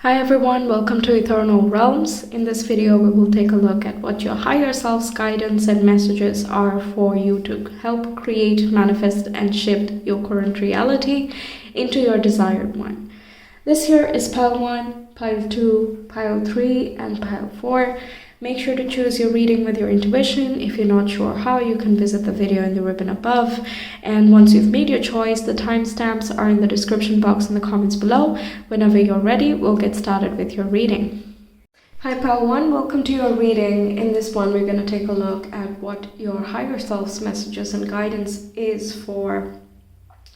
Hi everyone, welcome to Ethernal Realms. In this video, we will take a look at what your higher self's guidance and messages are for you to help create, manifest, and shift your current reality into your desired one. This here is pile 1, pile 2, pile 3, and pile 4. Make sure to choose your reading with your intuition. If you're not sure how, you can visit the video in the ribbon above. And once you've made your choice, the timestamps are in the description box in the comments below. Whenever you're ready, we'll get started with your reading. Hi pile 1, welcome to your reading. In this one, we're going to take a look at what your higher self's messages and guidance is for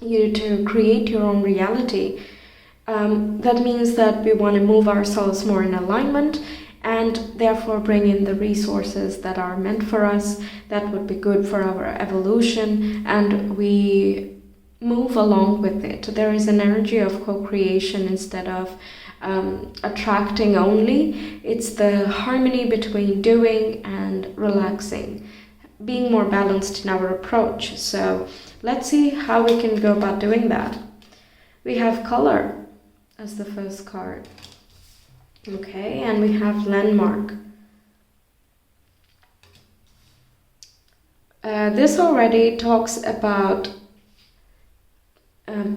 you to create your own reality. That means that we want to move ourselves more in alignment and therefore bring in the resources that are meant for us, that would be good for our evolution, and we move along with it. There is an energy of co-creation instead of attracting only. It's the harmony between doing and relaxing, being more balanced in our approach. So let's see how we can go about doing that. We have color as the first card. Okay, and we have landmark. This already talks about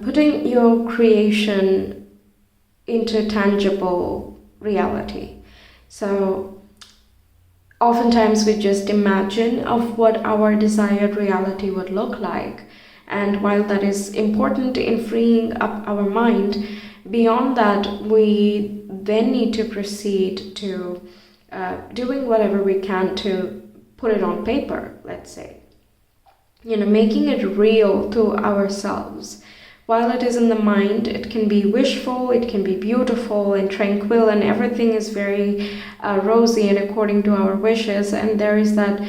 putting your creation into tangible reality. So oftentimes we just imagine of what our desired reality would look like. And while that is important in freeing up our mind, beyond that, we then need to proceed to doing whatever we can to put it on paper, let's say. Making it real to ourselves. While it is in the mind, it can be wishful, it can be beautiful and tranquil, and everything is very rosy and according to our wishes. And there is that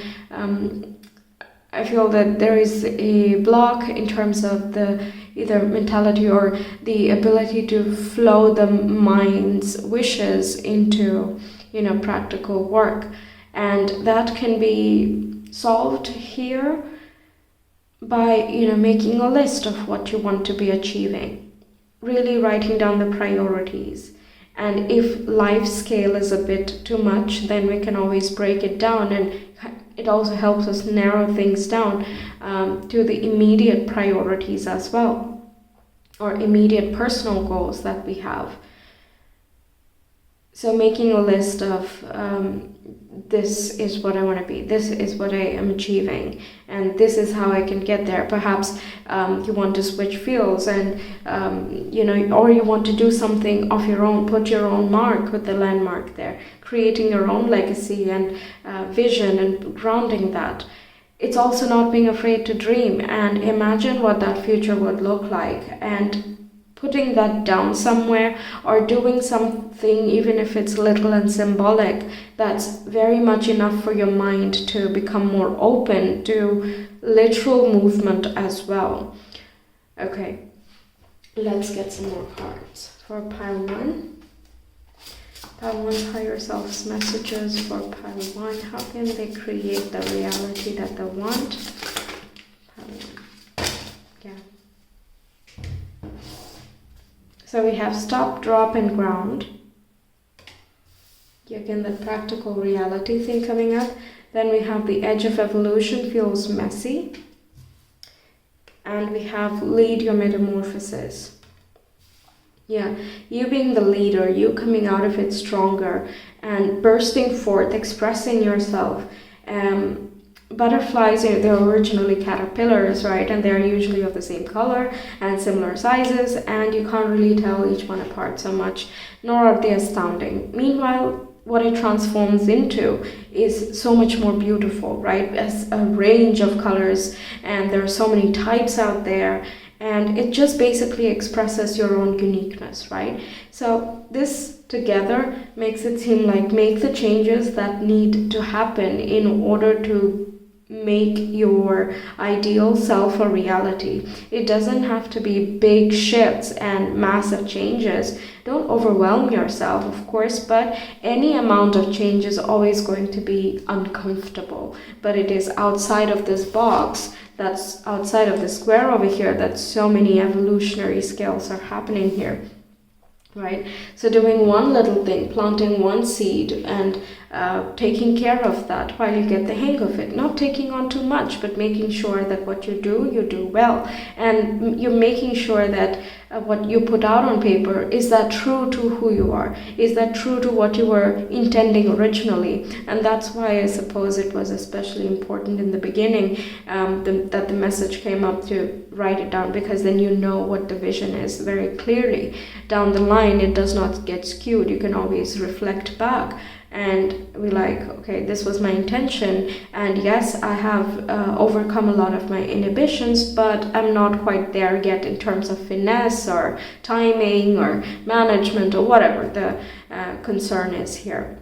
I feel that there is a block in terms of the either mentality or the ability to flow the mind's wishes into, practical work. And that can be solved here by, making a list of what you want to be achieving, really writing down the priorities. And if life scale is a bit too much, then we can always break it down, and it also helps us narrow things down to the immediate priorities as well, or immediate personal goals that we have. So making a list of this is what I want to be, this is what I am achieving, and this is how I can get there. Perhaps you want to switch fields and, or you want to do something of your own, put your own mark with the landmark there, creating your own legacy and vision and grounding that. It's also not being afraid to dream and imagine what that future would look like, and putting that down somewhere or doing something, even if it's little and symbolic, that's very much enough for your mind to become more open to literal movement as well. Okay, let's get some more cards for pile 1. Pile 1, higher self's messages for pile 1. How can they create the reality that they want? Pile 1. Yeah. So we have stop, drop, and ground. Again, that practical reality thing coming up. Then we have the edge of evolution feels messy. And we have lead your metamorphosis. Yeah, you being the leader, you coming out of it stronger and bursting forth, expressing yourself. Butterflies, they're originally caterpillars, right? And they're usually of the same color and similar sizes, and you can't really tell each one apart so much, nor are they astounding. Meanwhile, what it transforms into is so much more beautiful, right? As a range of colors, and there are so many types out there, and it just basically expresses your own uniqueness, right? So this together makes it seem like make the changes that need to happen in order to make your ideal self a reality. It doesn't have to be big shifts and massive changes. Don't overwhelm yourself, of course, but any amount of change is always going to be uncomfortable. But it is outside of this box, that's outside of the square over here, that so many evolutionary scales are happening here. right? So doing one little thing, planting one seed, and taking care of that while you get the hang of it, not taking on too much, but making sure that what you do well, and you're making sure that what you put out on paper, is that true to who you are, is that true to what you were intending originally. And that's why I suppose it was especially important in the beginning, that the message came up to write it down, because then you know what the vision is very clearly. Down the line it does not get skewed. You can always reflect back and be like, okay, this was my intention, and yes, I have overcome a lot of my inhibitions, but I'm not quite there yet in terms of finesse or timing or management or whatever the concern is here.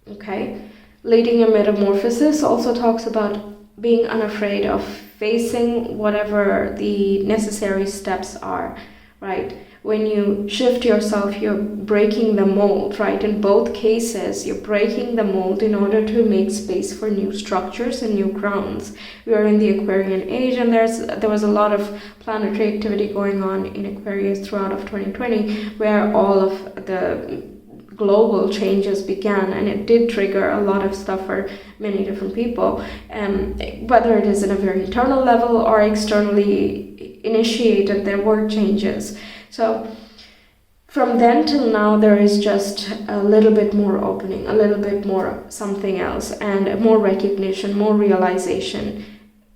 Okay, leading a metamorphosis also talks about being unafraid of facing whatever the necessary steps are, right? When you shift yourself, you're breaking the mold, right? In both cases, you're breaking the mold in order to make space for new structures and new grounds. We are in the Aquarian age, and there was a lot of planetary activity going on in Aquarius throughout of 2020, where all of the global changes began, and it did trigger a lot of stuff for many different people, whether it is in a very internal level or externally initiated. There were changes. So from then till now, there is just a little bit more opening, a little bit more something else, and more recognition, more realization.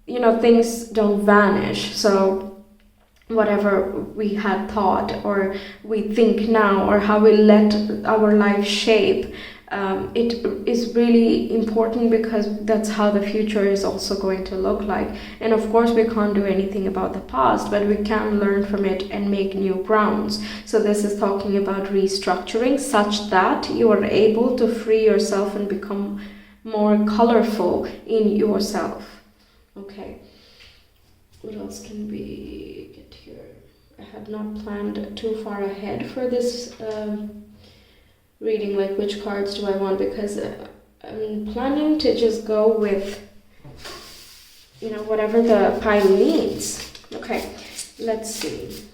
You know, things don't vanish. So whatever we had thought, or we think now, or how we let our life shape, it is really important, because that's how the future is also going to look like. And of course we can't do anything about the past, but we can learn from it and make new grounds. So this is talking about restructuring such that you are able to free yourself and become more colorful in yourself. Okay, what else can we get here? I had not planned too far ahead for this reading, like which cards do I want, because I'm planning to just go with, you know, whatever the pile needs. Okay, let's see.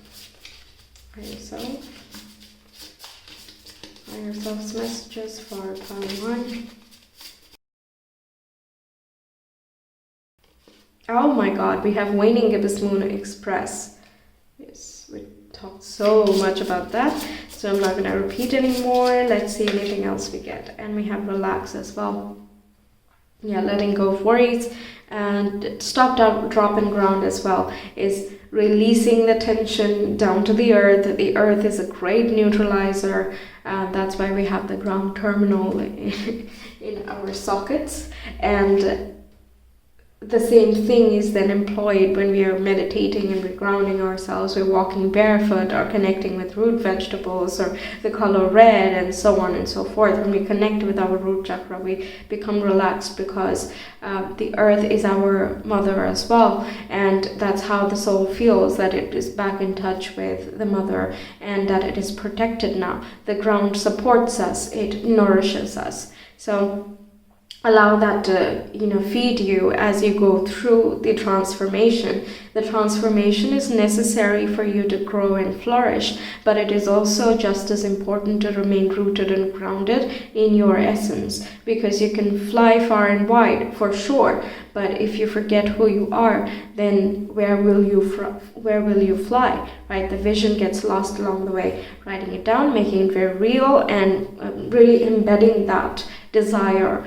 Higher self's messages for pile 1. Oh my god, we have Waning Gibbous Moon Express. Yes, we talked so much about that, so I'm not going to repeat anymore. Let's see anything else we get. And we have Relax as well. Yeah, letting go of worries, and stop, drop, and ground as well is releasing the tension down to the earth. The earth is a great neutralizer. That's why we have the ground terminal in our sockets. And the same thing is then employed when we are meditating and regrounding ourselves. We're walking barefoot or connecting with root vegetables or the color red and so on and so forth. When we connect with our root chakra, we become relaxed, because the earth is our mother as well, and that's how the soul feels, that it is back in touch with the mother and that it is protected now. The ground supports us, it nourishes us. So allow that to, feed you as you go through the transformation. The transformation is necessary for you to grow and flourish, but it is also just as important to remain rooted and grounded in your essence, because you can fly far and wide for sure, but if you forget who you are, then where will you fly, right? The vision gets lost along the way. Writing it down, making it very real, and really embedding that desire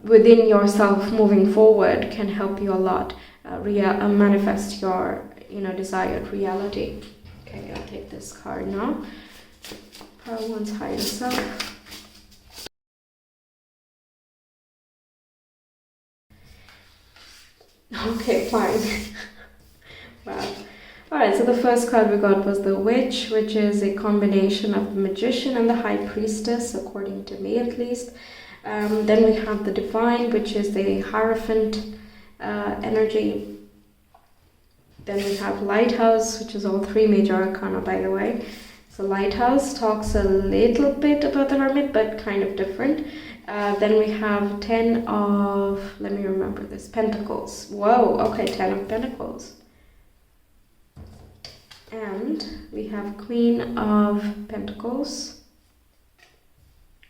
within yourself moving forward can help you a lot manifest your desired reality. Okay, I'll take this card now. Power One's Higher Self. Okay, fine. Wow. Alright, so the first card we got was the Witch, which is a combination of the Magician and the High Priestess, according to me at least. Then we have the Divine, which is the Hierophant energy. Then we have Lighthouse, which is all 3 major arcana, by the way. So Lighthouse talks a little bit about the Hermit, but kind of different. Then we have 10 of, let me remember this, Pentacles. Whoa, okay, 10 of Pentacles. And we have Queen of Pentacles.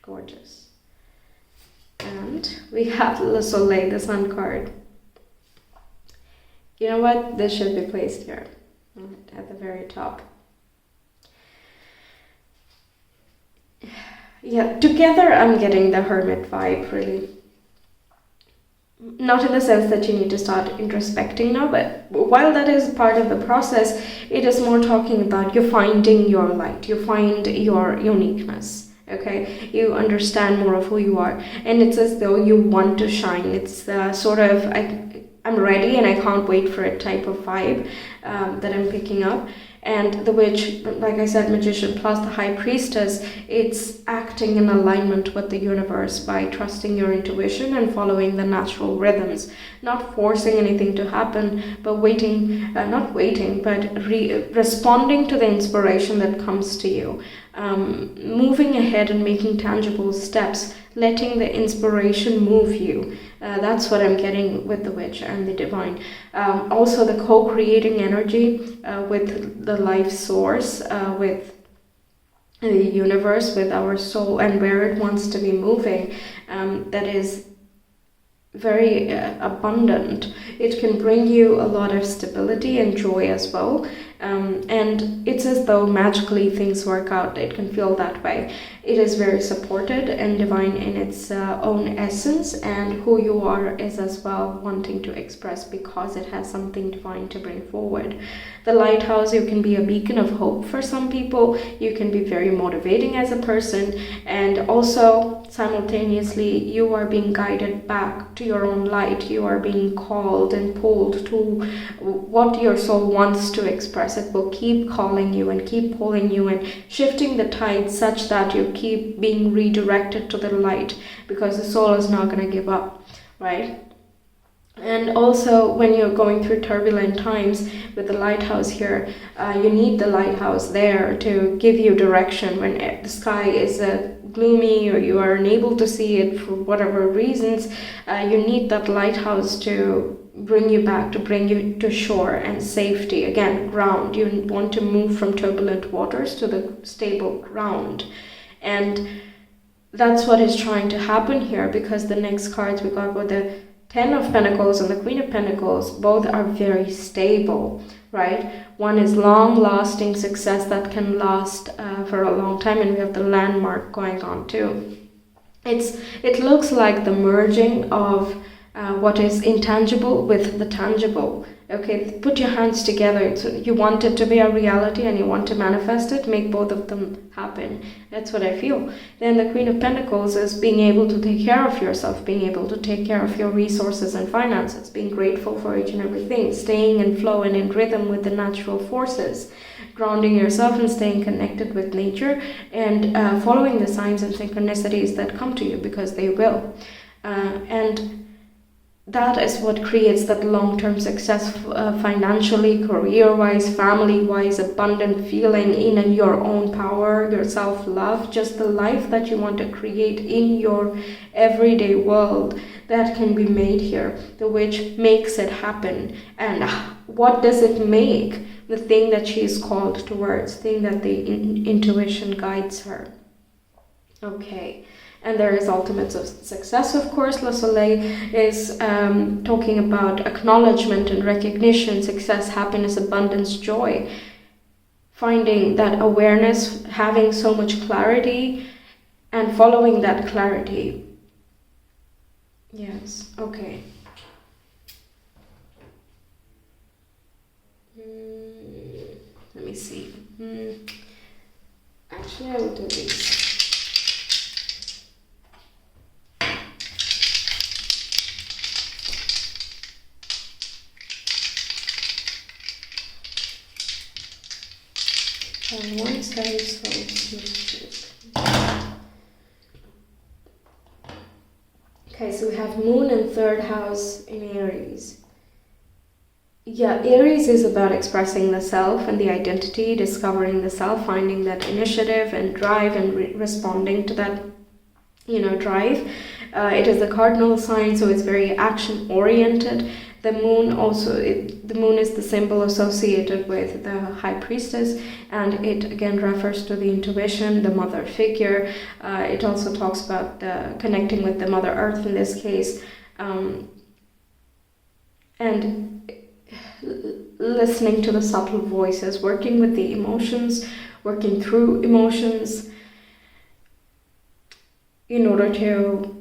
Gorgeous. And we have Le Soleil, the Sun card. You know what? This should be placed here at the very top. Yeah, together I'm getting the Hermit vibe, really. Not in the sense that you need to start introspecting now, but while that is part of the process, it is more talking about you finding your light, you find your uniqueness. Okay, you understand more of who you are, and it's as though you want to shine. It's sort of I'm ready and I can't wait for it type of vibe that I'm picking up. And the witch, like I said, magician plus the high priestess, it's acting in alignment with the universe by trusting your intuition and following the natural rhythms, not forcing anything to happen, but responding to the inspiration that comes to you, moving ahead and making tangible steps, letting the inspiration move you. That's what I'm getting with the witch and the divine. Also the co-creating energy with the life source, with the universe, with our soul and where it wants to be moving. That is very abundant. It can bring you a lot of stability and joy as well. And it's as though magically things work out. It can feel that way. It is very supported and divine in its own essence, and who you are is as well wanting to express because it has something divine to bring forward. The lighthouse, you can be a beacon of hope for some people. You can be very motivating as a person, and also simultaneously you are being guided back to your own light. You are being called and pulled to what your soul wants to express. It will keep calling you and keep pulling you and shifting the tide such that you keep being redirected to the light, because the soul is not going to give up, right? And also when you're going through turbulent times with the lighthouse here, you need the lighthouse there to give you direction when the sky is gloomy or you are unable to see it for whatever reasons. You need that lighthouse to bring you back, to bring you to shore and safety. Again, ground. You want to move from turbulent waters to the stable ground. And that's what is trying to happen here, because the next cards we got were the Ten of Pentacles and the Queen of Pentacles. Both are very stable, right? One is long-lasting success that can last for a long time, and we have the landmark going on too. It looks like the merging of what is intangible with the tangible. Okay, put your hands together. So you want it to be a reality and you want to manifest it, make both of them happen. That's what I feel. Then the Queen of Pentacles is being able to take care of yourself, being able to take care of your resources and finances, being grateful for each and everything, staying in flow and in rhythm with the natural forces, grounding yourself and staying connected with nature, and following the signs and synchronicities that come to you, because they will. And that is what creates that long-term success financially, career-wise, family-wise, abundant feeling in your own power, your self-love, just the life that you want to create in your everyday world that can be made here. The witch makes it happen. And what does it make? The thing that she is called towards, the thing that the intuition guides her. Okay. And there is ultimate success, of course. Le Soleil is talking about acknowledgement and recognition, success, happiness, abundance, joy. Finding that awareness, having so much clarity, and following that clarity. Yes, okay. Let me see. Actually, I will do this. On one side, okay, so we have Moon in third house in Aries. Yeah, Aries is about expressing the self and the identity, discovering the self, finding that initiative and drive, and responding to that, drive. It is the cardinal sign, so it's very action oriented. The moon also, the moon is the symbol associated with the high priestess, and it again refers to the intuition, the mother figure. It also talks about connecting with the Mother Earth in this case, and listening to the subtle voices, working with the emotions, working through emotions in order to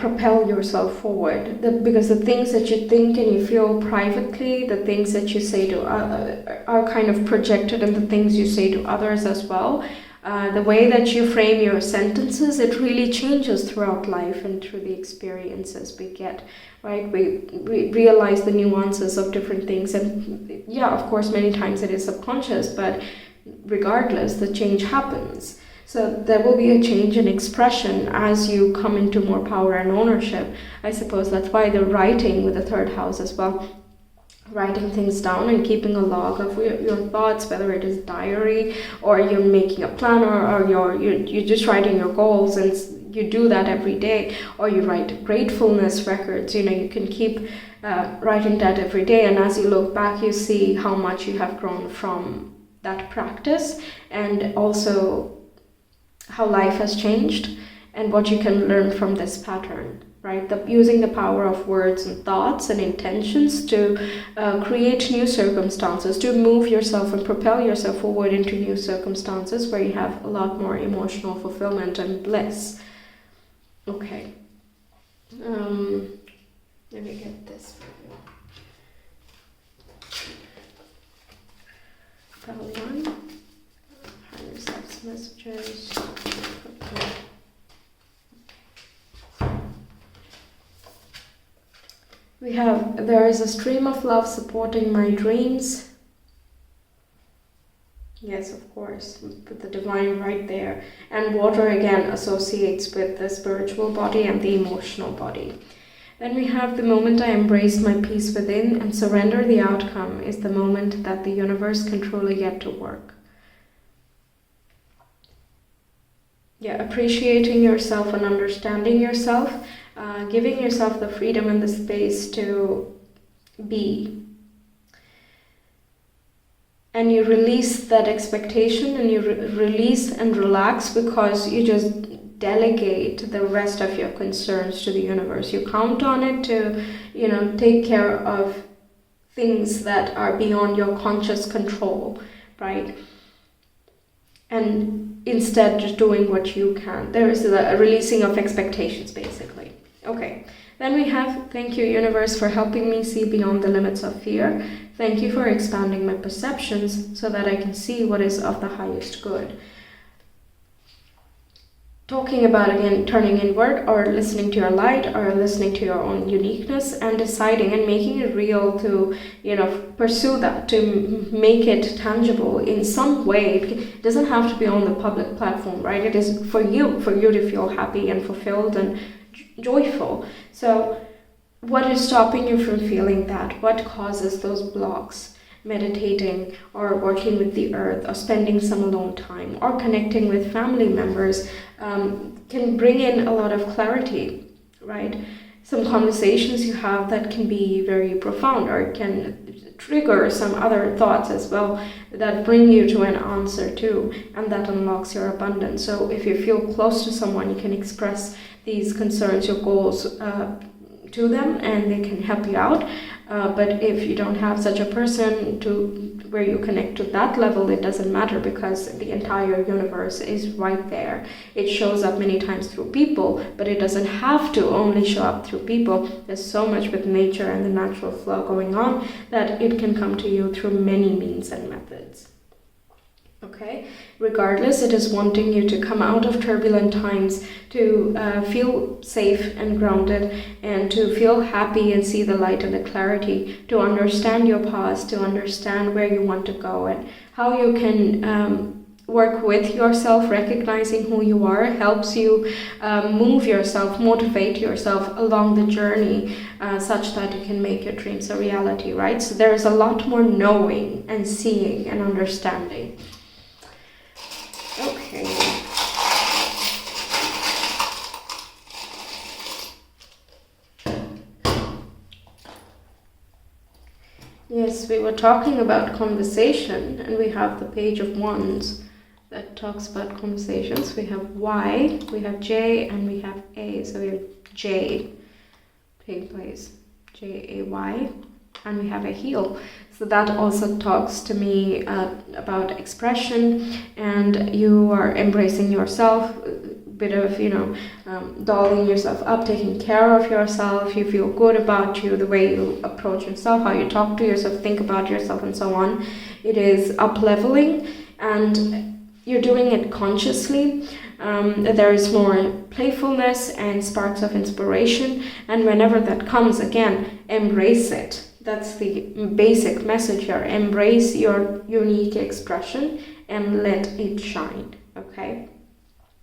propel yourself forward. Because the things that you think and you feel privately, the things that you say to are kind of projected in the things you say to others as well. The way that you frame your sentences, it really changes throughout life and through the experiences we get, right? We realize the nuances of different things, and of course many times it is subconscious, but regardless, the change happens. So there will be a change in expression as you come into more power and ownership. I suppose that's why the writing with the third house as well, writing things down and keeping a log of your thoughts, whether it is diary or you're making a planner, or you're just writing your goals and you do that every day, or you write gratefulness records. You can keep writing that every day, and as you look back, you see how much you have grown from that practice, and also how life has changed and what you can learn from this pattern, right? Using the power of words and thoughts and intentions to create new circumstances, to move yourself and propel yourself forward into new circumstances where you have a lot more emotional fulfillment and bliss. Okay. Let me get this for you. Fell one. Higher self's messages. Okay. We have, there is a stream of love supporting my dreams. Yes, of course, with the divine right there. And water again associates with the spiritual body and the emotional body. Then we have the moment I embrace my peace within and surrender the outcome is the moment that the universe can truly get to work. Appreciating yourself and understanding yourself, giving yourself the freedom and the space to be. And you release that expectation, and you release and relax, because you just delegate the rest of your concerns to the universe. You count on it to, take care of things that are beyond your conscious control, right? And instead just doing what you can. There is a releasing of expectations, basically. Okay, then we have, thank you, universe, for helping me see beyond the limits of fear. Thank you for expanding my perceptions so that I can see what is of the highest good. Talking about, again, turning inward, or listening to your light, or listening to your own uniqueness, and deciding and making it real to, pursue that, to make it tangible in some way. It doesn't have to be on the public platform, right? It is for you to feel happy and fulfilled and joyful. So what is stopping you from feeling that? What causes those blocks? Meditating, or working with the earth, or spending some alone time, or connecting with family members can bring in a lot of clarity, right? Some conversations you have that can be very profound, or can trigger some other thoughts as well that bring you to an answer too, and that unlocks your abundance. So if you feel close to someone, you can express these concerns, your goals to them, and they can help you out. But if you don't have such a person to where you connect to that level, it doesn't matter, because the entire universe is right there. It shows up many times through people, but it doesn't have to only show up through people. There's so much with nature and the natural flow going on that it can come to you through many means and methods. Okay, regardless, it is wanting you to come out of turbulent times, to feel safe and grounded, and to feel happy and see the light and the clarity, to understand your past, to understand where you want to go, and how you can work with yourself. Recognizing who you are helps you move yourself, motivate yourself along the journey, such that you can make your dreams a reality, right? So there is a lot more knowing and seeing and understanding. Okay. Yes, we were talking about conversation, and we have the Page of Wands that talks about conversations. We have Y, we have J, and we have A. So we have J taking place, J-A-Y, and we have a heel. So that also talks to me about expression, and you are embracing yourself, bit of, dolling yourself up, taking care of yourself. You feel good about you, the way you approach yourself, how you talk to yourself, think about yourself, and so on. It is up-leveling, and you're doing it consciously. There is more playfulness and sparks of inspiration, and whenever that comes, again, embrace it. That's the basic message here. Embrace your unique expression and let it shine, okay?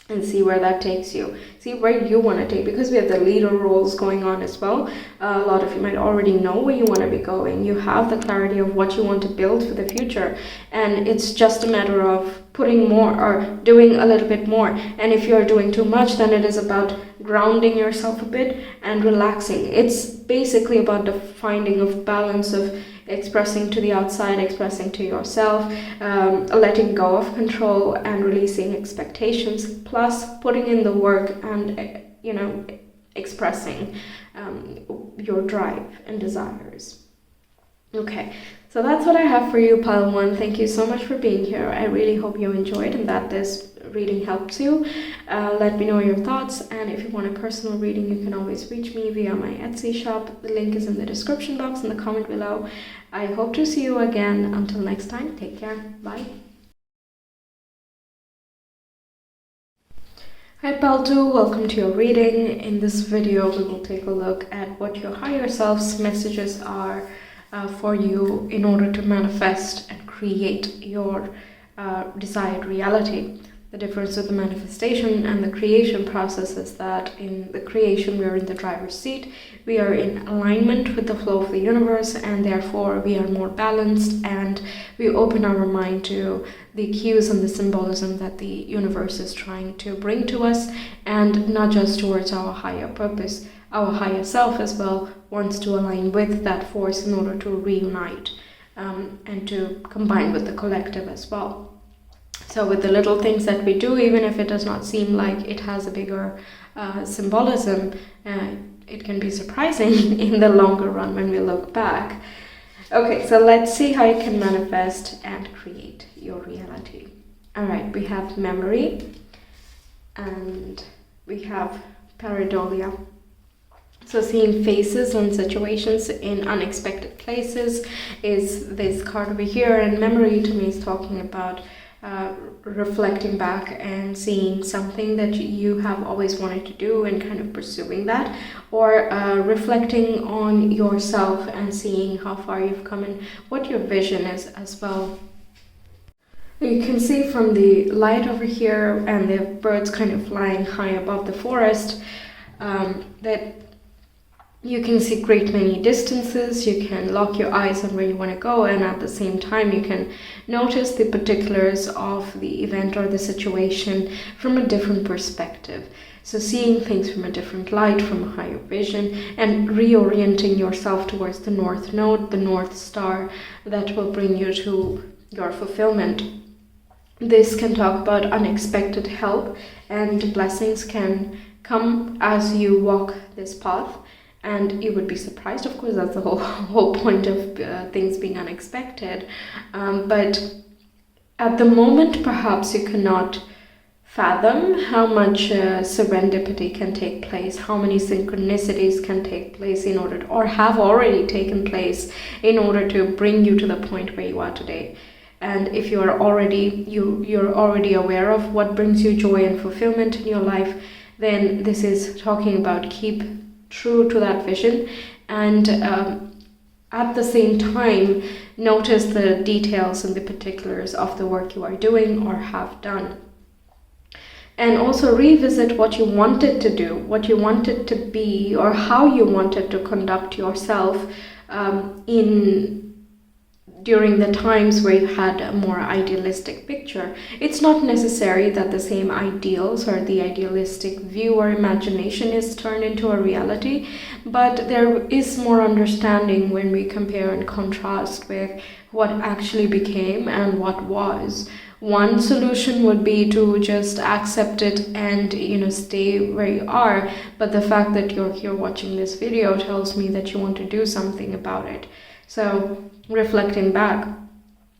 And see where that takes you. See where you want to take, because we have the leader roles going on as well. A lot of you might already know where you want to be going. You have the clarity of what you want to build for the future, and it's just a matter of putting more or doing a little bit more. And if you're doing too much, then it is about grounding yourself a bit and relaxing. It's basically about the finding of balance of expressing to the outside, expressing to yourself, letting go of control and releasing expectations, plus putting in the work and expressing your drive and desires. Okay, so that's what I have for you, Pile 1. Thank you so much for being here. I really hope you enjoyed and that this reading helps you. Let me know your thoughts, and if you want a personal reading, you can always reach me via my Etsy shop. The link is in the description box in the comment below. I hope to see you again. Until next time, take care. Bye. Hi Pile 2, welcome to your reading. In this video, we will take a look at what your higher self's messages are for you in order to manifest and create your desired reality. The difference with the manifestation and the creation process is that in the creation, we are in the driver's seat. We are in alignment with the flow of the universe, and therefore we are more balanced, and we open our mind to the cues and the symbolism that the universe is trying to bring to us, and not just towards our higher purpose. Our higher self as well wants to align with that force in order to reunite and to combine with the collective as well. So with the little things that we do, even if it does not seem like it has a bigger symbolism, it can be surprising in the longer run when we look back. Okay, so let's see how you can manifest and create your reality. All right, we have memory and we have pareidolia. So seeing faces and situations in unexpected places is this card over here, and memory to me is talking about reflecting back and seeing something that you have always wanted to do and kind of pursuing that, or reflecting on yourself and seeing how far you've come and what your vision is as well. You can see from the light over here and the birds kind of flying high above the forest that you can see great many distances. You can lock your eyes on where you want to go, and at the same time you can notice the particulars of the event or the situation from a different perspective. So seeing things from a different light, from a higher vision, and reorienting yourself towards the North Node, the North Star, that will bring you to your fulfillment. This can talk about unexpected help, and blessings can come as you walk this path. And you would be surprised, of course, that's the whole point of things being unexpected. But at the moment, perhaps you cannot fathom how much serendipity can take place, how many synchronicities can take place in order to, or have already taken place in order to bring you to the point where you are today. And if you're already aware of what brings you joy and fulfillment in your life, then this is talking about keep true to that vision, and at the same time notice the details and the particulars of the work you are doing or have done, and also revisit what you wanted to do, what you wanted to be, or how you wanted to conduct yourself in during the times where you had a more idealistic picture. It's not necessary that the same ideals or the idealistic view or imagination is turned into a reality, but there is more understanding when we compare and contrast with what actually became and what was. One solution would be to just accept it and stay where you are, but the fact that you're here watching this video tells me that you want to do something about it. So reflecting back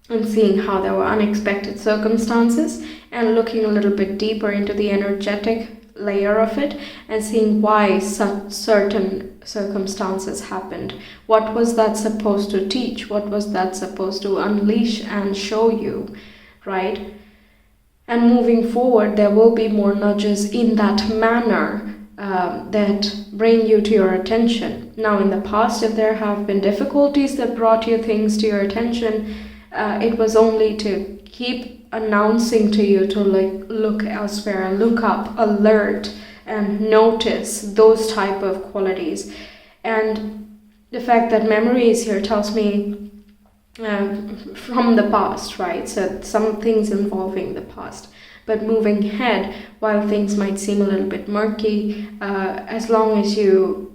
and seeing how there were unexpected circumstances and looking a little bit deeper into the energetic layer of it and seeing why such certain circumstances happened. What was that supposed to teach? What was that supposed to unleash and show you, right? And moving forward, there will be more nudges in that manner that bring you to your attention. Now, in the past, if there have been difficulties that brought you things to your attention, it was only to keep announcing to you to look elsewhere, look up, alert, and notice those type of qualities. And the fact that memory is here tells me from the past, right? So some things involving the past. But moving ahead, while things might seem a little bit murky, as long as you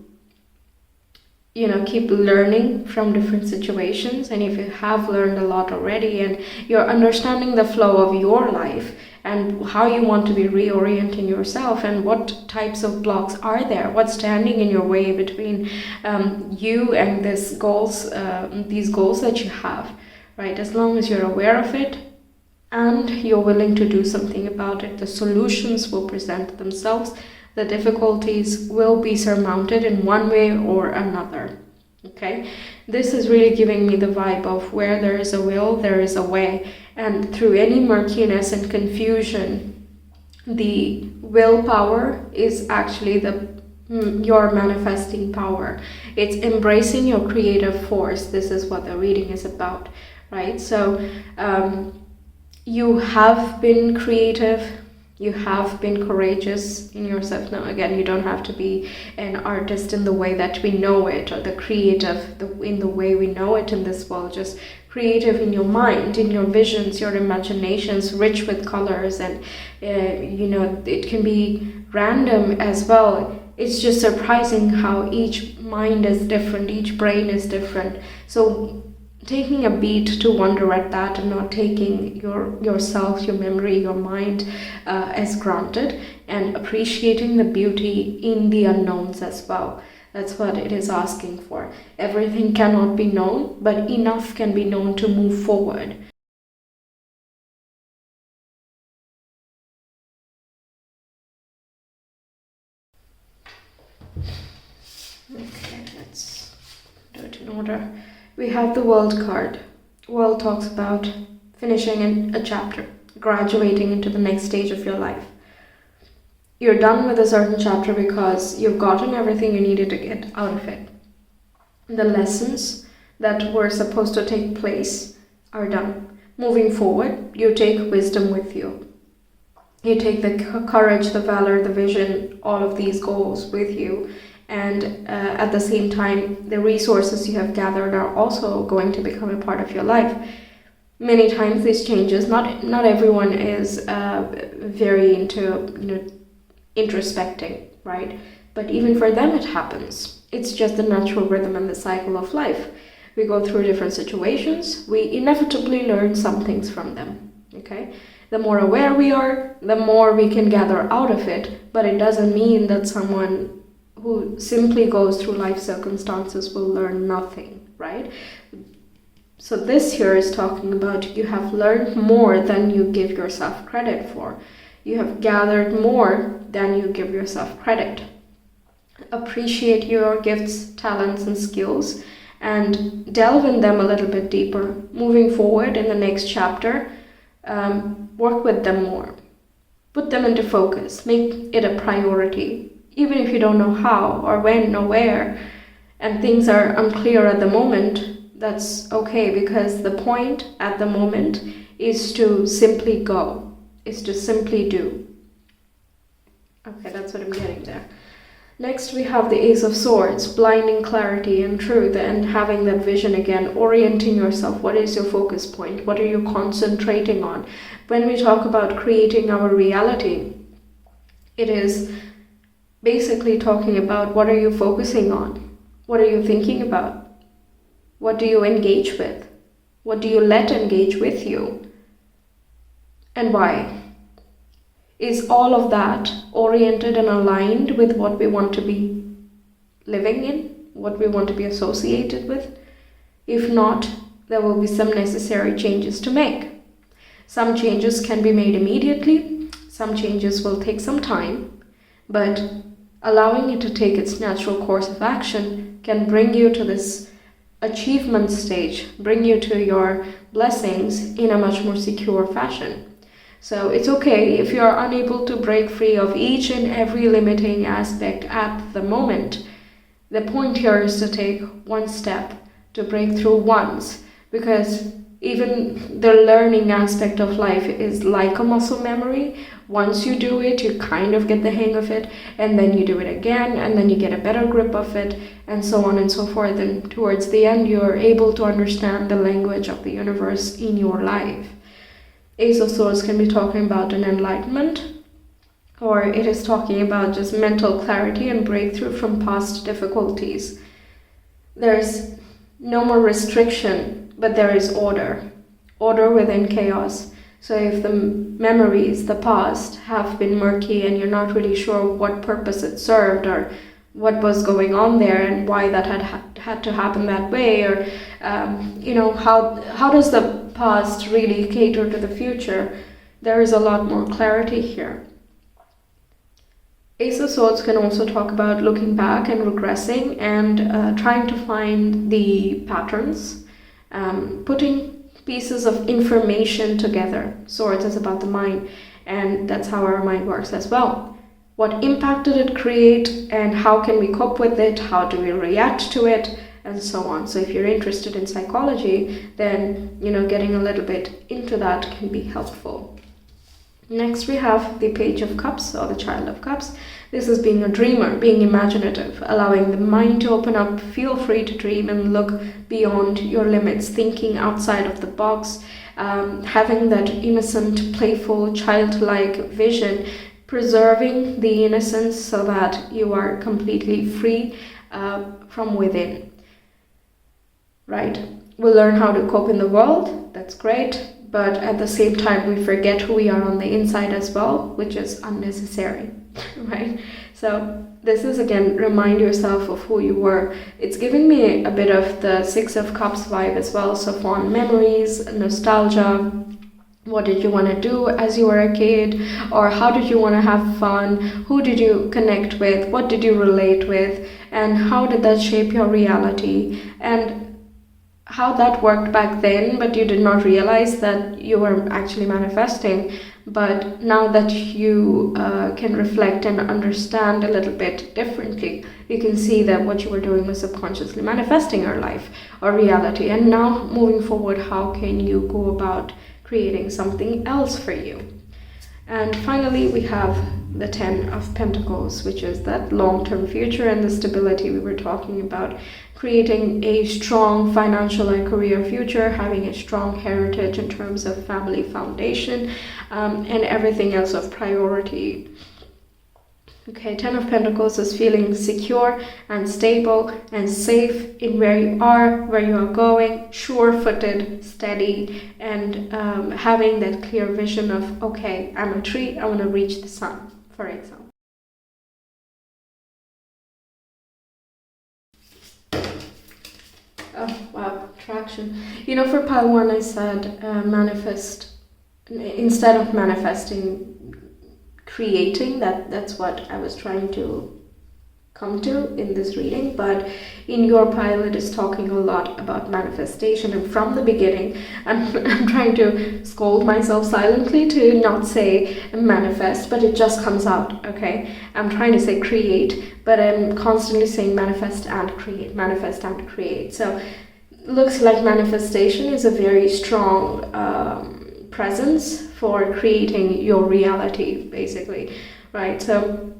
keep learning from different situations, and if you have learned a lot already and you're understanding the flow of your life and how you want to be reorienting yourself and what types of blocks are there, what's standing in your way between you and these goals that you have, right? As long as you're aware of it and you're willing to do something about it, the solutions will present themselves. The difficulties will be surmounted in one way or another. Okay, this is really giving me the vibe of where there is a will, there is a way. And through any murkiness and confusion, the willpower is actually your manifesting power. It's embracing your creative force. This is what the reading is about, right? So you have been creative. You have been courageous in yourself. Now, again, you don't have to be an artist in the way that we know it, or the creative in the way we know it in this world. Just creative in your mind, in your visions, your imaginations, rich with colors, and it can be random as well. It's just surprising how each mind is different, each brain is different. So taking a beat to wonder at that and not taking yourself, your memory, your mind as granted, and appreciating the beauty in the unknowns as well. That's what it is asking for. Everything cannot be known, but enough can be known to move forward. Okay, let's do it in order. We have the World card. World talks about finishing a chapter, graduating into the next stage of your life. You're done with a certain chapter because you've gotten everything you needed to get out of it. The lessons that were supposed to take place are done. Moving forward, you take wisdom with you. You take the courage, the valor, the vision, all of these goals with you. And at the same time, the resources you have gathered are also going to become a part of your life. Many times these changes, not everyone is very into introspecting, right? But even for them it happens. It's just the natural rhythm and the cycle of life. We go through different situations, we inevitably learn some things from them, okay? The more aware we are, the more we can gather out of it, but it doesn't mean that someone who simply goes through life circumstances will learn nothing, right? So this here is talking about you have learned more than you give yourself credit for. You have gathered more than you give yourself credit. Appreciate your gifts, talents, and skills, and delve in them a little bit deeper. Moving forward in the next chapter, work with them more. Put them into focus. Make it a priority. Even if you don't know how or when or where, and things are unclear at the moment, that's okay, because the point at the moment is to simply go, is to simply do. Okay, that's what I'm getting there. Next, we have the Ace of Swords, blinding clarity and truth, and having that vision again, orienting yourself. What is your focus point? What are you concentrating on? When we talk about creating our reality, it is basically talking about what are you focusing on? What are you thinking about? What do you engage with? What do you let engage with you? And why? Is all of that oriented and aligned with what we want to be living in, what we want to be associated with? If not, there will be some necessary changes to make. Some changes can be made immediately, some changes will take some time, but allowing it to take its natural course of action can bring you to this achievement stage, bring you to your blessings in a much more secure fashion. So it's okay if you're unable to break free of each and every limiting aspect at the moment. The point here is to take one step, to break through once, because even the learning aspect of life is like a muscle memory. Once you do it, you kind of get the hang of it, and then you do it again, and then you get a better grip of it, and so on and so forth. And towards the end, you're able to understand the language of the universe in your life. Ace of Swords can be talking about an enlightenment, or it is talking about just mental clarity and breakthrough from past difficulties. There's no more restriction, but there is order within chaos. So if the memories, the past, have been murky and you're not really sure what purpose it served or what was going on there and why that had to happen that way, or how does the past really cater to the future, there is a lot more clarity here. Ace of Swords can also talk about looking back and regressing and trying to find the patterns, putting pieces of information together. Swords is about the mind, and that's how our mind works as well. What impact did it create, and how can we cope with it? How do we react to it? And so on. So if you're interested in psychology, then getting a little bit into that can be helpful. Next, we have the Page of Cups, or the Child of Cups. This is being a dreamer, being imaginative, allowing the mind to open up. Feel free to dream and look beyond your limits, thinking outside of the box, having that innocent, playful, childlike vision, preserving the innocence so that you are completely free from within. Right? We learn how to cope in the world, that's great, but at the same time we forget who we are on the inside as well, which is unnecessary, right? So this is, again, remind yourself of who you were. It's giving me a bit of the Six of Cups vibe as well, so fond memories, nostalgia. What did you want to do as you were a kid, or how did you want to have fun? Who did you connect with? What did you relate with? And how did that shape your reality? And how that worked back then, but you did not realize that you were actually manifesting. But now that you can reflect and understand a little bit differently, you can see that what you were doing was subconsciously manifesting your life or reality. And now, moving forward, how can you go about creating something else for you? And finally, we have the Ten of Pentacles, which is that long-term future and the stability we were talking about. Creating a strong financial and career future, having a strong heritage in terms of family foundation, and everything else of priority. Okay, Ten of Pentacles is feeling secure and stable and safe in where you are going, sure-footed, steady, and having that clear vision of, okay, I'm a tree, I want to reach the sun, for example. Oh, wow, traction. For pile 1, I said manifest, instead of manifesting, creating. That's what I was trying to come to in this reading. But in your pile, it is talking a lot about manifestation. And from the beginning, I'm trying to scold myself silently to not say manifest, but it just comes out, okay? I'm trying to say create, but I'm constantly saying manifest and create, manifest and create. So looks like manifestation is a very strong presence for creating your reality, basically, right? So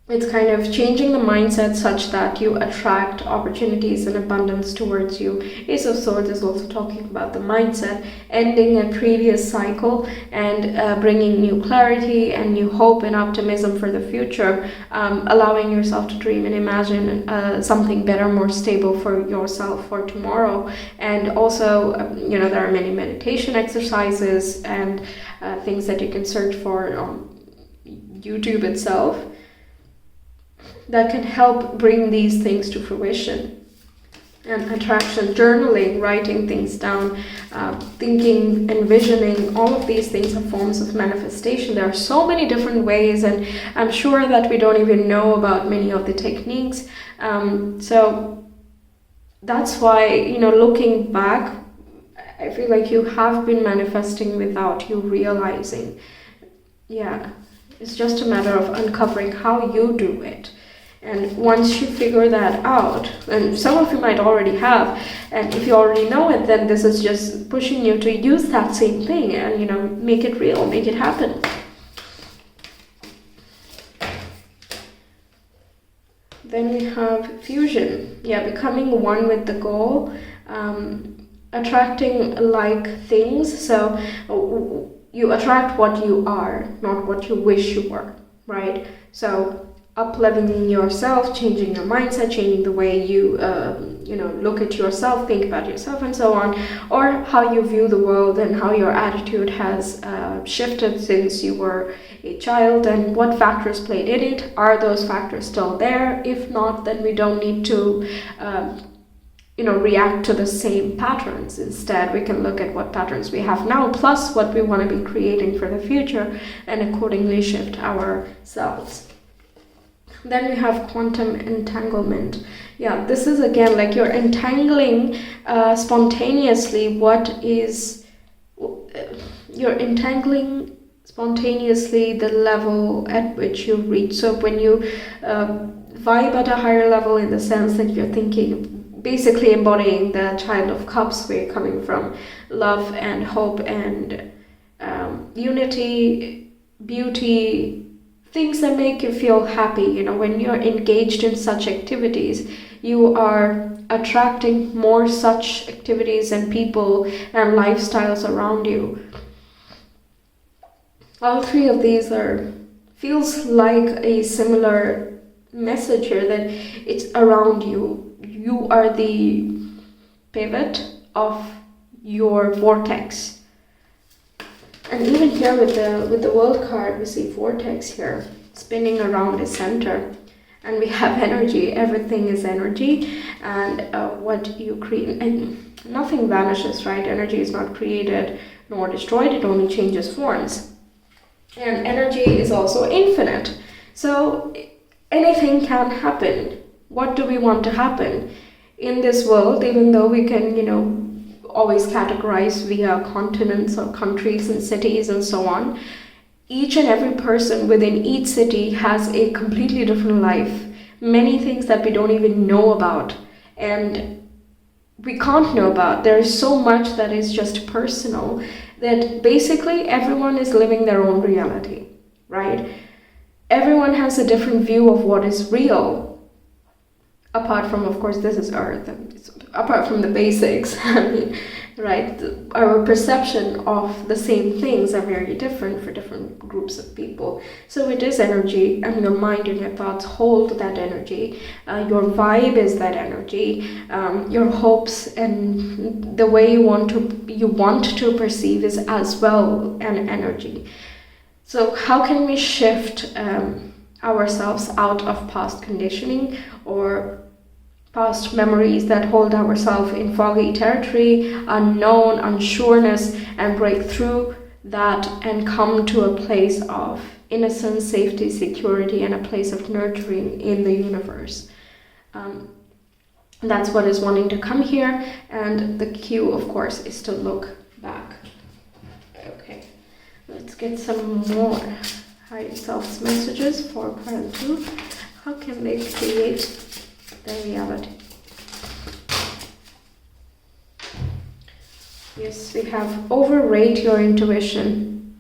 It's kind of changing the mindset such that you attract opportunities and abundance towards you. Ace of Swords is also talking about the mindset, ending a previous cycle and bringing new clarity and new hope and optimism for the future, allowing yourself to dream and imagine something better, more stable for yourself for tomorrow. And also, there are many meditation exercises and things that you can search for on YouTube itself that can help bring these things to fruition. And attraction, journaling, writing things down, thinking, envisioning, all of these things are forms of manifestation. There are so many different ways, and I'm sure that we don't even know about many of the techniques. So that's why, looking back, I feel like you have been manifesting without you realizing. Yeah, it's just a matter of uncovering how you do it. And once you figure that out, and some of you might already have, and if you already know it, then this is just pushing you to use that same thing and, make it real, make it happen. Then we have fusion. Yeah, becoming one with the goal, attracting like things. So you attract what you are, not what you wish you were, right? So up-leveling yourself, changing your mindset, changing the way you look at yourself, think about yourself, and so on, or how you view the world and how your attitude has shifted since you were a child, and what factors played in it. Are those factors still there? If not, then we don't need to react to the same patterns. Instead, we can look at what patterns we have now plus what we want to be creating for the future, and accordingly shift ourselves. Then we have quantum entanglement. Yeah, this is again like you're entangling spontaneously you're entangling spontaneously the level at which you reach. So when you vibe at a higher level, in the sense that you're thinking, basically embodying the Child of Cups, where you're coming from love and hope and unity, beauty, things that make you feel happy. When you're engaged in such activities, you are attracting more such activities and people and lifestyles around you. All three of these feels like a similar message here, that it's around you. You are the pivot of your vortex. And even here with the World card, we see vortex here, spinning around the center. And we have energy. Everything is energy. And what you create, and nothing vanishes, right? Energy is not created nor destroyed. It only changes forms. And energy is also infinite. So anything can happen. What do we want to happen in this world? Even though we can, always categorize via continents or countries and cities and so on, each and every person within each city has a completely different life. Many things that we don't even know about and we can't know about. There is so much that is just personal, that basically everyone is living their own reality, right? Everyone has a different view of what is real, apart from, of course, this is Earth, and apart from the basics. Right? Our perception of the same things are very different for different groups of people. So it is energy, and your mind and your thoughts hold that energy. Your vibe is that energy. Your hopes and the way you want to perceive is as well an energy. So how can we shift ourselves out of past conditioning or past memories that hold ourselves in foggy territory, unknown, unsureness, and break through that and come to a place of innocence, safety, security, and a place of nurturing in the universe? That's what is wanting to come here, and the cue, of course, is to look back. Okay, let's get some more higher self messages for part 2. How can they create the reality? Yes, we have overrate your intuition.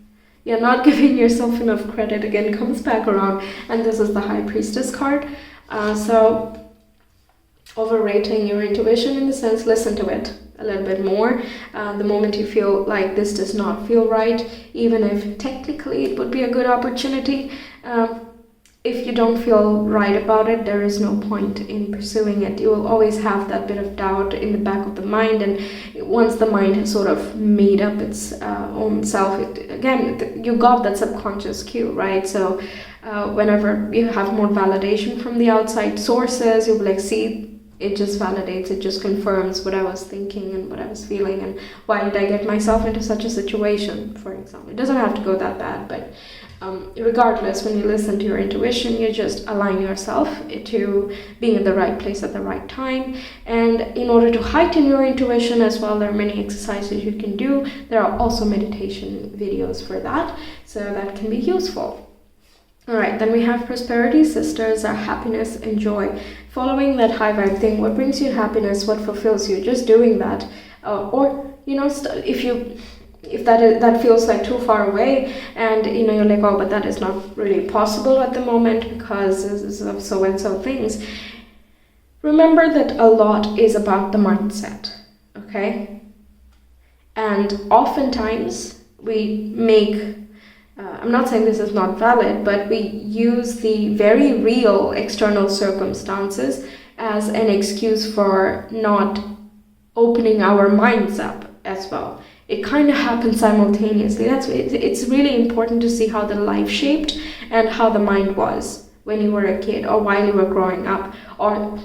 You're not giving yourself enough credit. Again, comes back around, and this is the High Priestess card. So overrating your intuition, in the sense, listen to it a little bit more. The moment you feel like this does not feel right, even if technically it would be a good opportunity, if you don't feel right about it, there is no point in pursuing it. You will always have that bit of doubt in the back of the mind, and once the mind has sort of made up its own self, you got that subconscious cue, right? So whenever you have more validation from the outside sources, you'll be like, see, it just validates, it just confirms what I was thinking and what I was feeling, and why did I get myself into such a situation, for example. It doesn't have to go that bad, but regardless, when you listen to your intuition, you just align yourself to being in the right place at the right time. And in order to heighten your intuition as well, there are many exercises you can do. There are also meditation videos for that, so that can be useful. All right, then we have prosperity sisters, are happiness and joy. Following that high vibe thing, what brings you happiness, what fulfills you, just doing that. Or, if that feels like too far away, and you're like, oh, but that is not really possible at the moment because of so and so things. Remember that a lot is about the mindset, okay? And oftentimes we make, I'm not saying this is not valid, but we use the very real external circumstances as an excuse for not opening our minds up as well. It kind of happens simultaneously. It's really important to see how the life shaped and how the mind was when you were a kid, or while you were growing up, or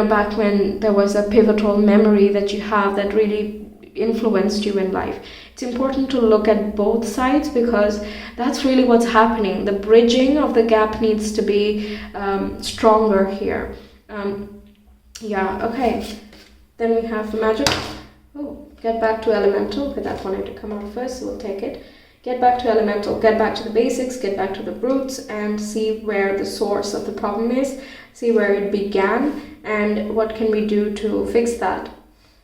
back when there was a pivotal memory that you have that really influenced you in life. It's important to look at both sides, because that's really what's happening. The bridging of the gap needs to be stronger here. Okay. Then we have the magic. Get back to elemental, but that wanted to come out first, so we'll take it. Get back to elemental, get back to the basics, get back to the roots, and see where the source of the problem is, see where it began, and what can we do to fix that.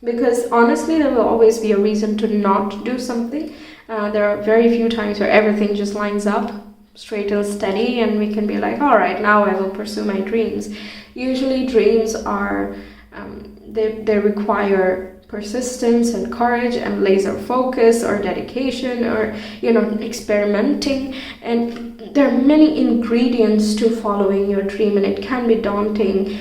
Because honestly, there will always be a reason to not do something. There are very few times where everything just lines up straight and steady, and we can be like, all right, now I will pursue my dreams. Usually dreams are, they require persistence and courage and laser focus or dedication or experimenting, and there are many ingredients to following your dream, and it can be daunting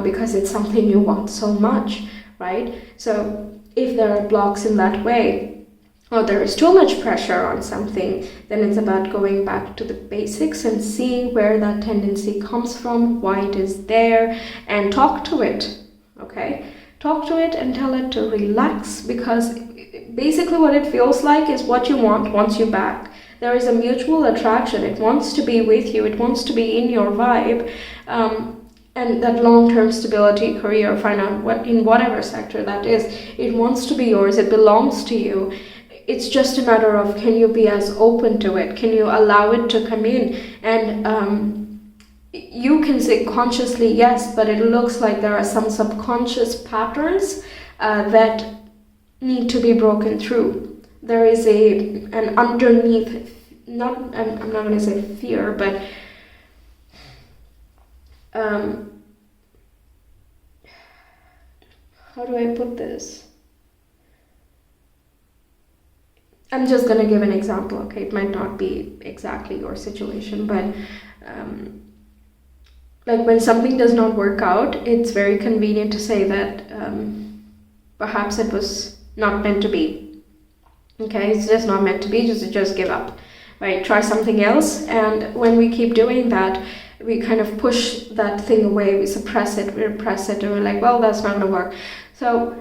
because it's something you want so much, right? So if there are blocks in that way, or there is too much pressure on something, then it's about going back to the basics and seeing where that tendency comes from, why it is there, and talk to it, okay? Talk to it and tell it to relax, because basically what it feels like is what you wants you back. There is a mutual attraction. It wants to be with you. It wants to be in your vibe. And that long-term stability, career, finance, in whatever sector that is, it wants to be yours. It belongs to you. It's just a matter of, can you be as open to it? Can you allow it to come in? And you can say consciously yes, but it looks like there are some subconscious patterns that need to be broken through. There is an underneath, I'm not going to say fear, but how do I put this? I'm just going to give an example, okay? It might not be exactly your situation, but like when something does not work out, it's very convenient to say that perhaps it was not meant to be. Okay, it's just not meant to be, just give up, right? Try something else, and when we keep doing that, we kind of push that thing away, we suppress it, we repress it, and we're like, well, that's not going to work. So,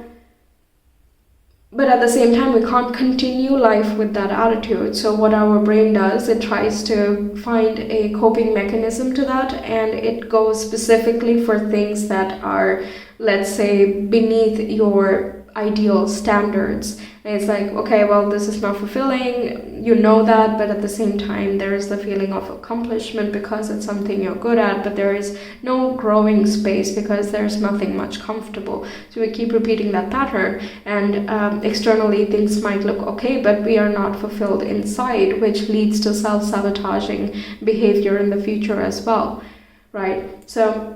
but at the same time, we can't continue life with that attitude. So what our brain does, it tries to find a coping mechanism to that, and it goes specifically for things that are, let's say, beneath your ideal standards. And it's like, okay, well, this is not fulfilling, you know that, but at the same time, there is the feeling of accomplishment because it's something you're good at, but there is no growing space because there's nothing much comfortable. So we keep repeating that pattern, and externally things might look okay, but we are not fulfilled inside, which leads to self-sabotaging behavior in the future as well, right? So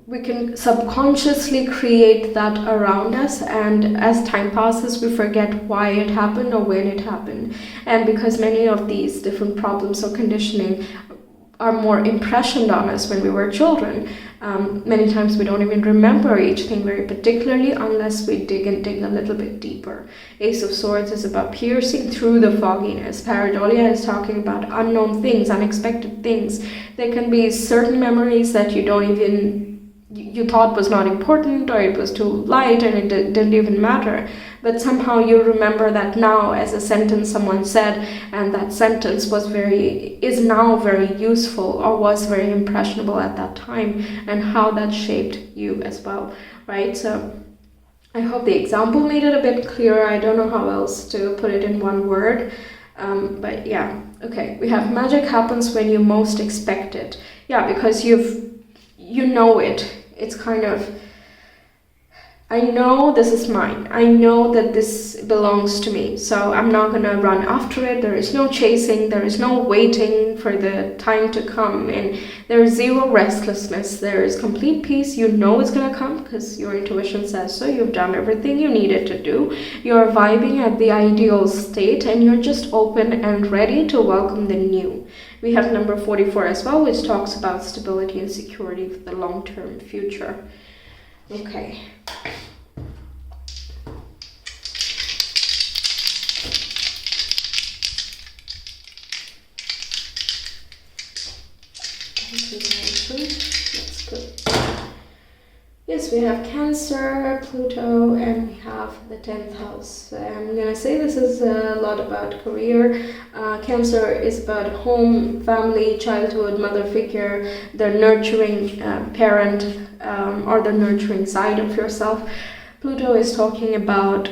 we can subconsciously create that around us, and as time passes we forget why it happened or when it happened. And because many of these different problems or conditioning are more impressioned on us when we were children, many times we don't even remember each thing very particularly unless we dig a little bit deeper. Ace of Swords is about piercing through the fogginess. Pareidolia is talking about unknown things, unexpected things. There can be certain memories that you thought was not important, or it was too light and it didn't even matter, but somehow you remember that now as a sentence someone said, and that sentence is now very useful or was very impressionable at that time, and how that shaped you as well, right? So I hope the example made it a bit clearer. I don't know how else to put it in one word, but yeah. Okay, we have magic happens when you most expect it. Yeah, because you know it. It's kind of, I know this is mine. I know that this belongs to me. So I'm not going to run after it. There is no chasing. There is no waiting for the time to come. And there is zero restlessness. There is complete peace. You know it's going to come because your intuition says so. You've done everything you needed to do. You're vibing at the ideal state, and you're just open and ready to welcome the new. We have number 44 as well, which talks about stability and security for the long-term future. Okay. That's good. Yes, we have Cancer, Pluto, and we have the 10th house. I'm going to say this is a lot about career. Cancer is about home, family, childhood, mother figure, the nurturing parent, or the nurturing side of yourself. Pluto is talking about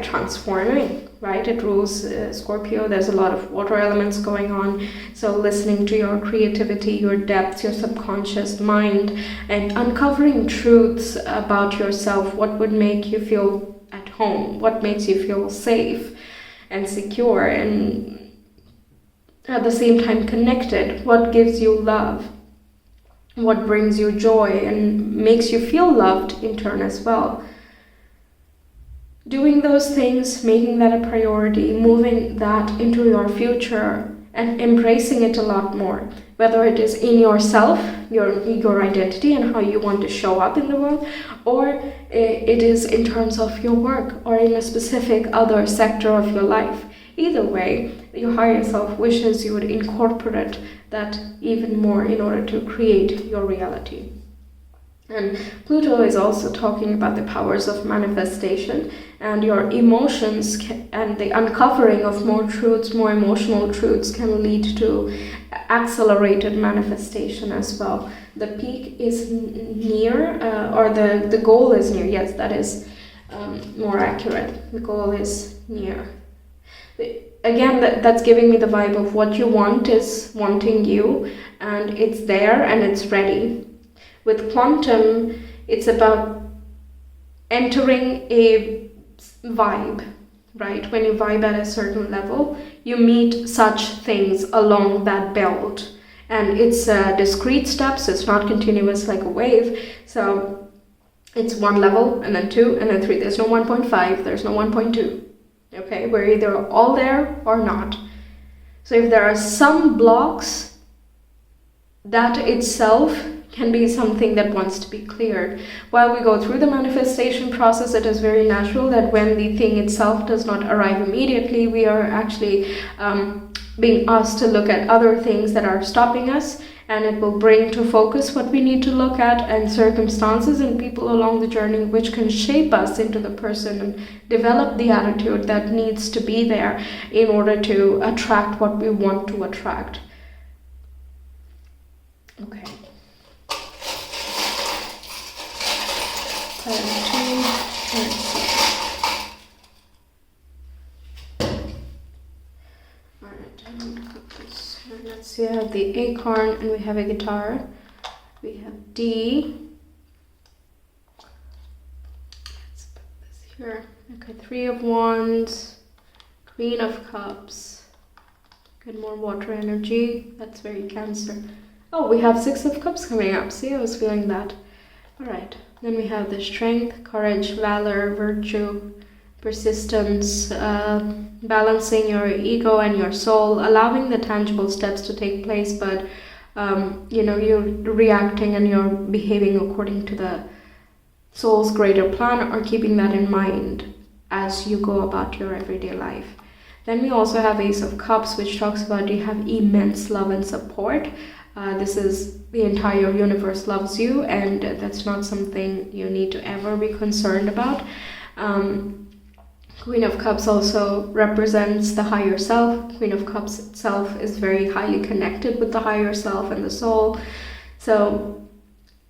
transforming, right? It rules Scorpio. There's a lot of water elements going on. So listening to your creativity, your depth, your subconscious mind, and uncovering truths about yourself. What would make you feel at home? What makes you feel safe and secure, and at the same time connected? What gives you love? What brings you joy and makes you feel loved in turn as well? Doing those things, making that a priority, moving that into your future, and embracing it a lot more. Whether it is in yourself, your identity and how you want to show up in the world, or it is in terms of your work or in a specific other sector of your life. Either way, your higher self wishes you would incorporate that even more in order to create your reality. And Pluto is also talking about the powers of manifestation, and your emotions and the uncovering of more truths, more emotional truths, can lead to accelerated manifestation as well. The peak is near, or the goal is near. Yes, that is more accurate. The goal is near. Again, that's giving me the vibe of what you want is wanting you, and it's there and it's ready. With quantum, it's about entering a vibe, right? When you vibe at a certain level, you meet such things along that belt. And it's discrete steps, it's not continuous like a wave. So it's one level, and then 2, and then 3. There's no 1.5, there's no 1.2. Okay, we're either all there or not. So if there are some blocks, that itself can be something that wants to be cleared. While we go through the manifestation process, it is very natural that when the thing itself does not arrive immediately, we are actually being asked to look at other things that are stopping us, and it will bring to focus what we need to look at, and circumstances and people along the journey which can shape us into the person and develop the attitude that needs to be there in order to attract what we want to attract. Okay. 2, and 6. Alright, I'm going to put this here. Let's see, I have the acorn and we have a guitar. We have D. Let's put this here. Okay, 3 of Wands, Queen of Cups. Get more water energy. That's very Cancer. Oh, we have 6 of Cups coming up. See, I was feeling that. Alright, then we have the Strength, Courage, Valor, Virtue, Persistence, balancing your ego and your soul, allowing the tangible steps to take place, but you're reacting and you're behaving according to the soul's greater plan, or keeping that in mind as you go about your everyday life. Then we also have Ace of Cups, which talks about you have immense love and support. This is the entire universe loves you, and that's not something you need to ever be concerned about. Queen of Cups also represents the higher self. Queen of Cups itself is very highly connected with the higher self and the soul. So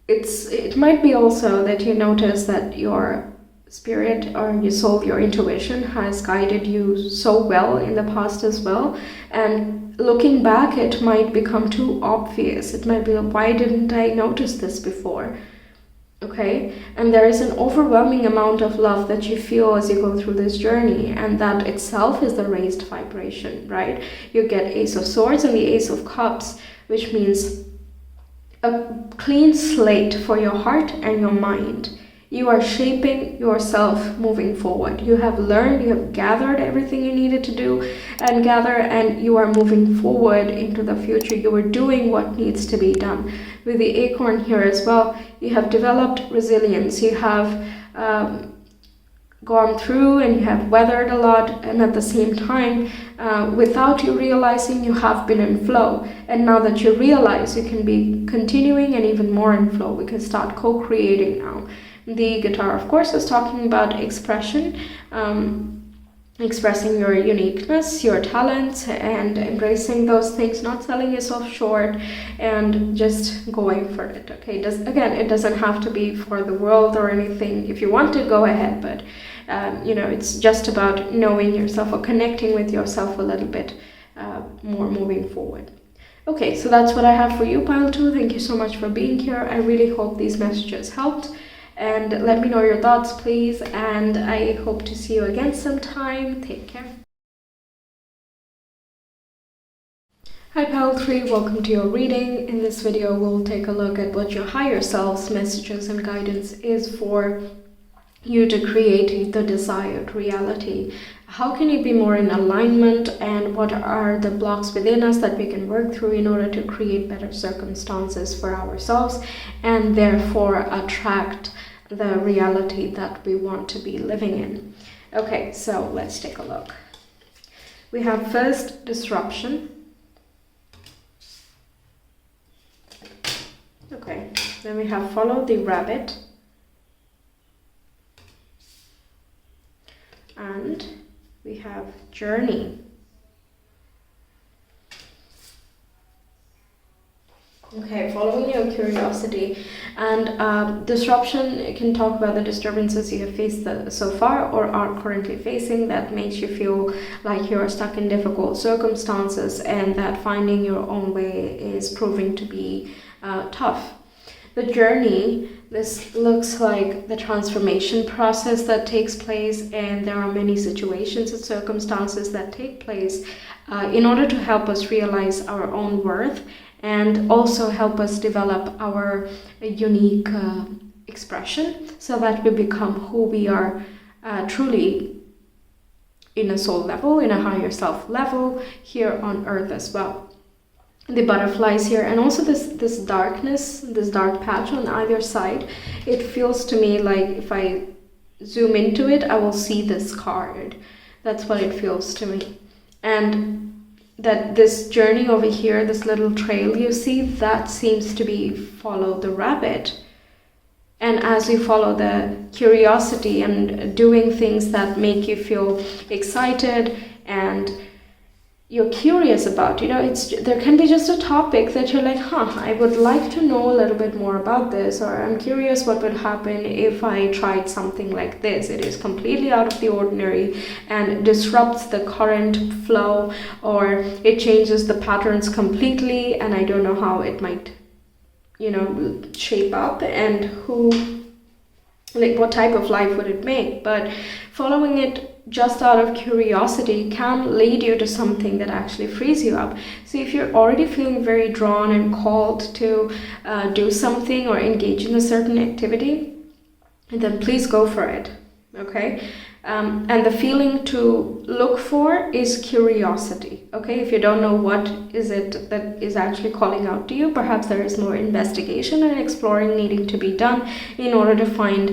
it might be also that you notice that your spirit or your soul, your intuition has guided you so well in the past as well. And looking back, it might become too obvious. It might be like, why didn't I notice this before? Okay, and there is an overwhelming amount of love that you feel as you go through this journey, and that itself is the raised vibration, right? You get Ace of Swords and the Ace of Cups, which means a clean slate for your heart and your mind. You are shaping yourself moving forward. You have learned, you have gathered everything you needed to do and gather, and you are moving forward into the future. You are doing what needs to be done. With the acorn here as well, you have developed resilience. You have gone through and you have weathered a lot, and at the same time, without you realizing, you have been in flow. And now that you realize, you can be continuing and even more in flow. We can start co-creating now. The guitar, of course, is talking about expression, expressing your uniqueness, your talents, and embracing those things, not selling yourself short, and just going for it. Okay, it doesn't have to be for the world or anything. If you want to, go ahead, but it's just about knowing yourself or connecting with yourself a little bit more moving forward. Okay, so that's what I have for you, Pile 2. Thank you so much for being here. I really hope these messages helped. And let me know your thoughts, please. And I hope to see you again sometime. Take care. Hi Pile 3, welcome to your reading. In this video, we'll take a look at what your higher self's messages and guidance is for you to create the desired reality. How can you be more in alignment, and what are the blocks within us that we can work through in order to create better circumstances for ourselves and therefore attract the reality that we want to be living in. Okay, so let's take a look. We have first disruption. Okay, then we have follow the rabbit. And we have journey. Okay, following your curiosity. And disruption can talk about the disturbances you have faced so far or are currently facing that makes you feel like you're stuck in difficult circumstances, and that finding your own way is proving to be tough. The journey, this looks like the transformation process that takes place, and there are many situations and circumstances that take place in order to help us realize our own worth and also help us develop our unique expression so that we become who we are truly in a soul level, in a higher self level here on earth as well. The butterflies here, and also this darkness, this dark patch on either side, it feels to me like if I zoom into it, I will see this card. That's what it feels to me. And that this journey over here, this little trail you see, that seems to be follow the rabbit. And as you follow the curiosity and doing things that make you feel excited and you're curious about. You know, there can be just a topic that you're like, I would like to know a little bit more about this, or I'm curious what would happen if I tried something like this. It is completely out of the ordinary and disrupts the current flow, or it changes the patterns completely, and I don't know how it might, you know, shape up, and what type of life would it make. But following it just out of curiosity can lead you to something that actually frees you up. So if you're already feeling very drawn and called to do something or engage in a certain activity, then please go for it. Okay? And the feeling to look for is curiosity. Okay, if you don't know what is it that is actually calling out to you, perhaps there is more investigation and exploring needing to be done in order to find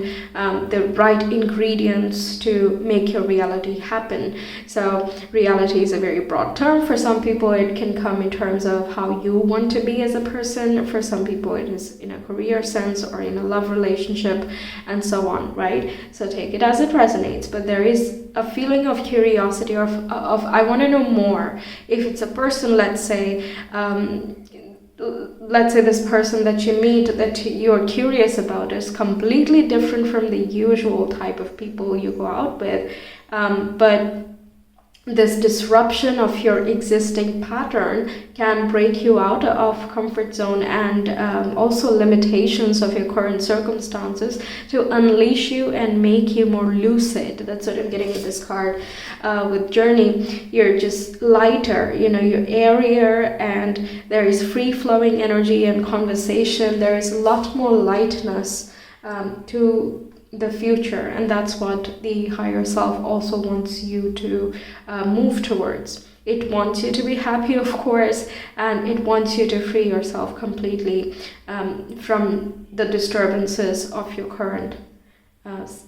the right ingredients to make your reality happen. So reality is a very broad term. For some people it can come in terms of how you want to be as a person. For some people it is in a career sense or in a love relationship and so on, right? So take it as it resonates, but there is a feeling of curiosity of I want to know more. If it's a person, let's say this person that you meet that you're curious about is completely different from the usual type of people you go out with, but this disruption of your existing pattern can break you out of comfort zone and also limitations of your current circumstances to unleash you and make you more lucid. That's what I'm getting with this card. With Journey, you're just lighter, you know, you're airier, and there is free-flowing energy and conversation. There is a lot more lightness to the future, and that's what the higher self also wants you to move towards. It wants you to be happy, of course, and it wants you to free yourself completely from the disturbances of your current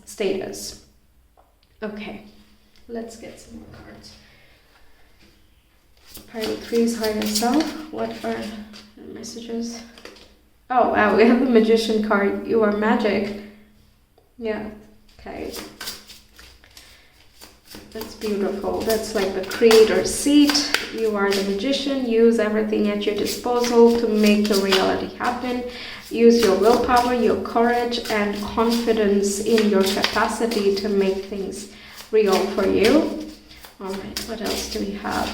status. Okay, let's get some more cards. Pile 3's higher self. What are the messages? Oh wow, we have the Magician card. You are magic. Yeah, okay. That's beautiful. That's like the creator's seat. You are the magician. Use everything at your disposal to make your reality happen. Use your willpower, your courage, and confidence in your capacity to make things real for you. All right, what else do we have?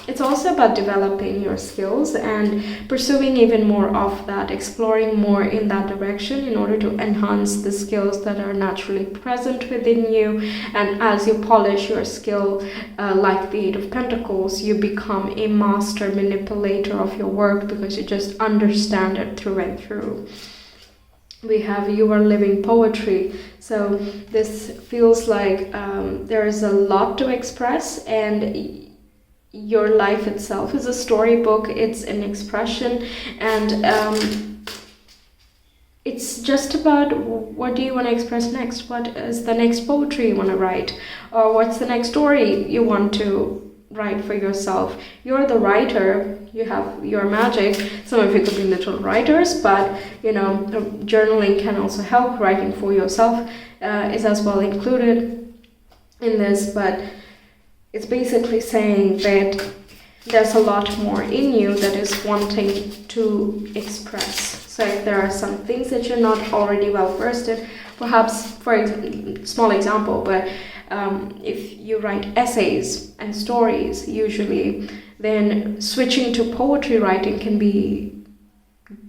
It's also about developing your skills and pursuing even more of that, exploring more in that direction in order to enhance the skills that are naturally present within you. And as you polish your skill, like the Eight of Pentacles, you become a master manipulator of your work because you just understand it through and through. We have You Are Living Poetry. So this feels like there is a lot to express, and your life itself is a storybook. It's an expression, and it's just about what do you want to express next. What is the next poetry you want to write, or what's the next story you want to write for yourself. You're the writer. You have your magic. Some of you could be literal writers, but you know, journaling can also help. Writing for yourself is as well included in this, but it's basically saying that there's a lot more in you that is wanting to express. So if there are some things that you're not already well versed in, perhaps, for a small example, but if you write essays and stories usually, then switching to poetry writing can be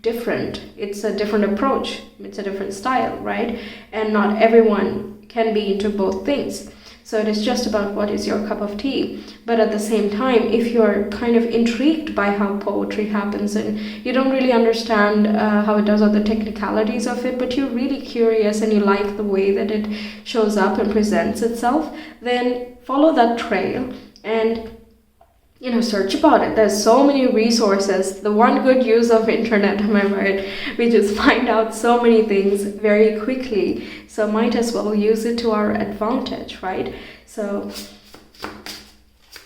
different. It's a different approach. It's a different style, right? And not everyone can be into both things. So it is just about what is your cup of tea. But at the same time, if you're kind of intrigued by how poetry happens and you don't really understand how it does, or the technicalities of it, but you're really curious and you like the way that it shows up and presents itself, then follow that trail and search about it. There's so many resources. The one good use of internet, am I right? We just find out so many things very quickly. So might as well use it to our advantage, right? So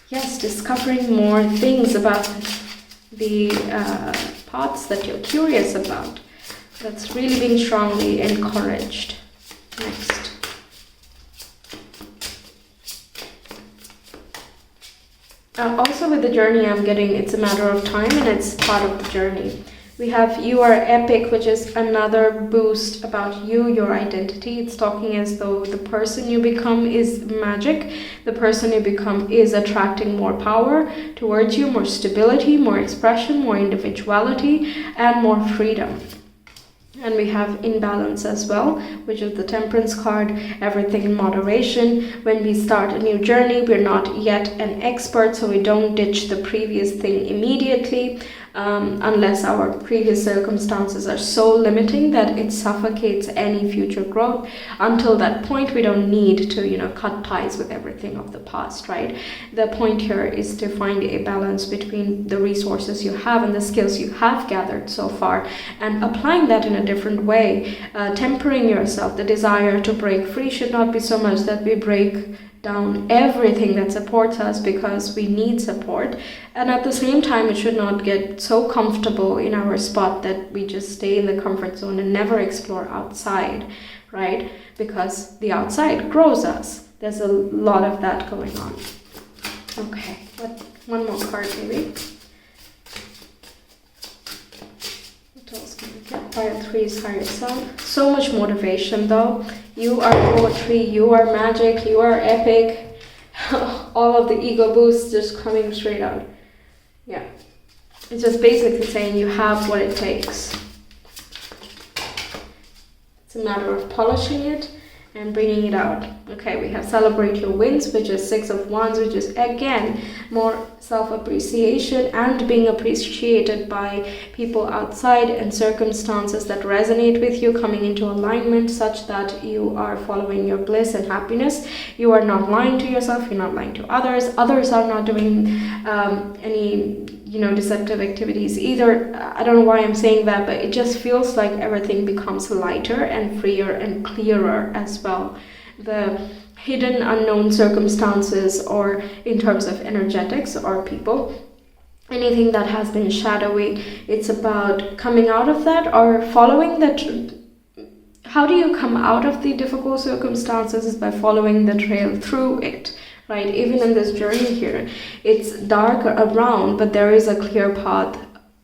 yes, discovering more things about the parts that you're curious about. That's really being strongly encouraged. Next. Also with the journey, I'm getting it's a matter of time and it's part of the journey. We have you are epic, which is another boost about you, your identity. It's talking as though the person you become is magic. The person you become is attracting more power towards you, more stability, more expression, more individuality, and more freedom. And we have imbalance as well, which is the Temperance card, everything in moderation. When we start a new journey, we're not yet an expert, so we don't ditch the previous thing immediately, unless our previous circumstances are so limiting that it suffocates any future growth. Until that point, we don't need to, cut ties with everything of the past, right? The point here is to find a balance between the resources you have and the skills you have gathered so far, and applying that in a different way. Tempering yourself. The desire to break free should not be so much that we break down everything that supports us because we need support, and at the same time it should not get so comfortable in our spot that we just stay in the comfort zone and never explore outside, right? Because the outside grows us. There's a lot of that going on. Okay, one more card maybe. Pile 3 is higher self. So much motivation though. You are poetry, you are magic, you are epic. All of the ego boosts just coming straight out. Yeah. It's just basically saying you have what it takes. It's a matter of polishing it and bringing it out. Okay, we have celebrate your wins, which is 6 of Wands, which is again more self-appreciation and being appreciated by people outside and circumstances that resonate with you, coming into alignment such that you are following your bliss and happiness. You are not lying to yourself, you're not lying to others. Others are not doing any deceptive activities either. I don't know why I'm saying that, but it just feels like everything becomes lighter and freer and clearer as well. The hidden unknown circumstances, or in terms of energetics or people, anything that has been shadowy, it's about coming out of that or following that. How do you come out of the difficult circumstances? Is by following the trail through it. Right, even in this journey here, it's dark around, but there is a clear path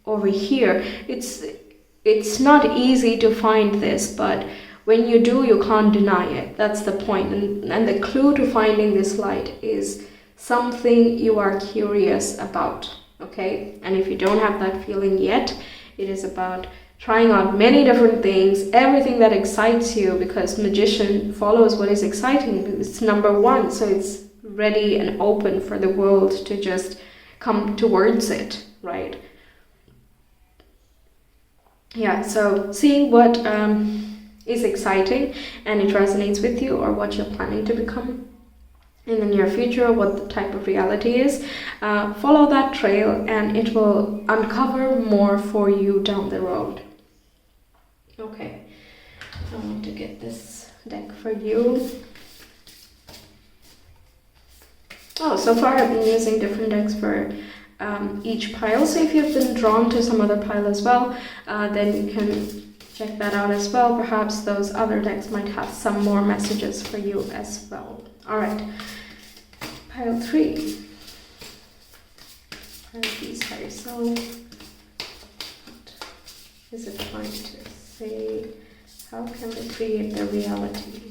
over here. It's not easy to find this, but when you do, you can't deny it. That's the point. And the clue to finding this light is something you are curious about, okay? And if you don't have that feeling yet, it is about trying out many different things, everything that excites you, because magician follows what is exciting. It's number one, so it's ready and open for the world to just come towards it, right? Yeah, so seeing what is exciting and it resonates with you, or what you're planning to become in the near future, what the type of reality is, follow that trail and it will uncover more for you down the road. Okay, I want to get this deck for you. Oh, so far I've been using different decks for each pile, so if you've been drawn to some other pile as well, then you can check that out as well. Perhaps those other decks might have some more messages for you as well. Alright, pile 3. Pile 3 is higher self. What is it trying to say? How can we create the reality?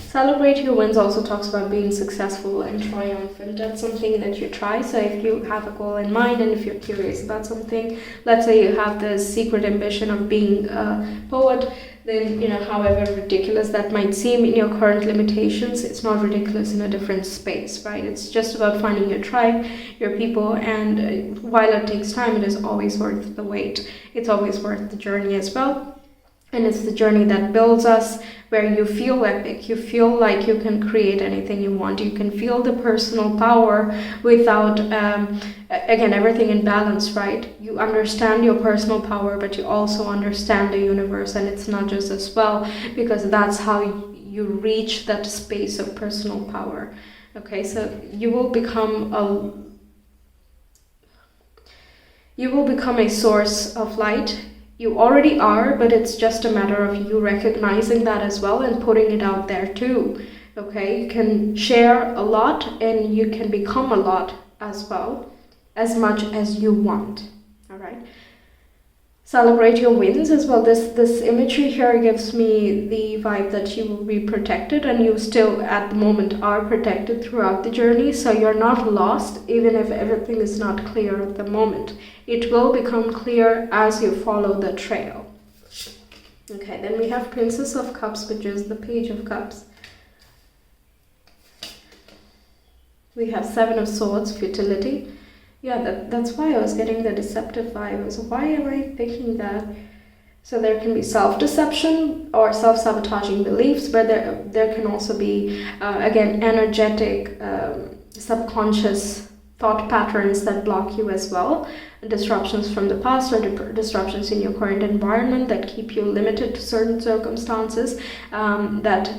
Celebrate your wins also talks about being successful and triumphant. That's something that you try. So if you have a goal in mind and if you're curious about something, let's say you have the secret ambition of being a poet, then, however ridiculous that might seem in your current limitations, it's not ridiculous in a different space, right? It's just about finding your tribe, your people, and while it takes time, it is always worth the wait. It's always worth the journey as well. And it's the journey that builds us, where you feel epic, you feel like you can create anything you want, you can feel the personal power without, again, everything in balance, right? You understand your personal power, but you also understand the universe, and it's not just a spell, because that's how you reach that space of personal power. Okay, so you will become a source of light You already are, but it's just a matter of you recognizing that as well and putting it out there too. Okay, you can share a lot and you can become a lot as well, as much as you want. All right. Celebrate your wins as well. This imagery here gives me the vibe that you will be protected, and you still at the moment are protected throughout the journey, so you're not lost even if everything is not clear at the moment. It will become clear as you follow the trail. Okay, then we have Princess of Cups, which is the Page of Cups. We have Seven of Swords, Futility. Yeah, that's why I was getting the deceptive vibe. So why am I picking that? So there can be self-deception or self-sabotaging beliefs, but there can also be, again, energetic, subconscious thought patterns that block you as well. Disruptions from the past or disruptions in your current environment that keep you limited to certain circumstances that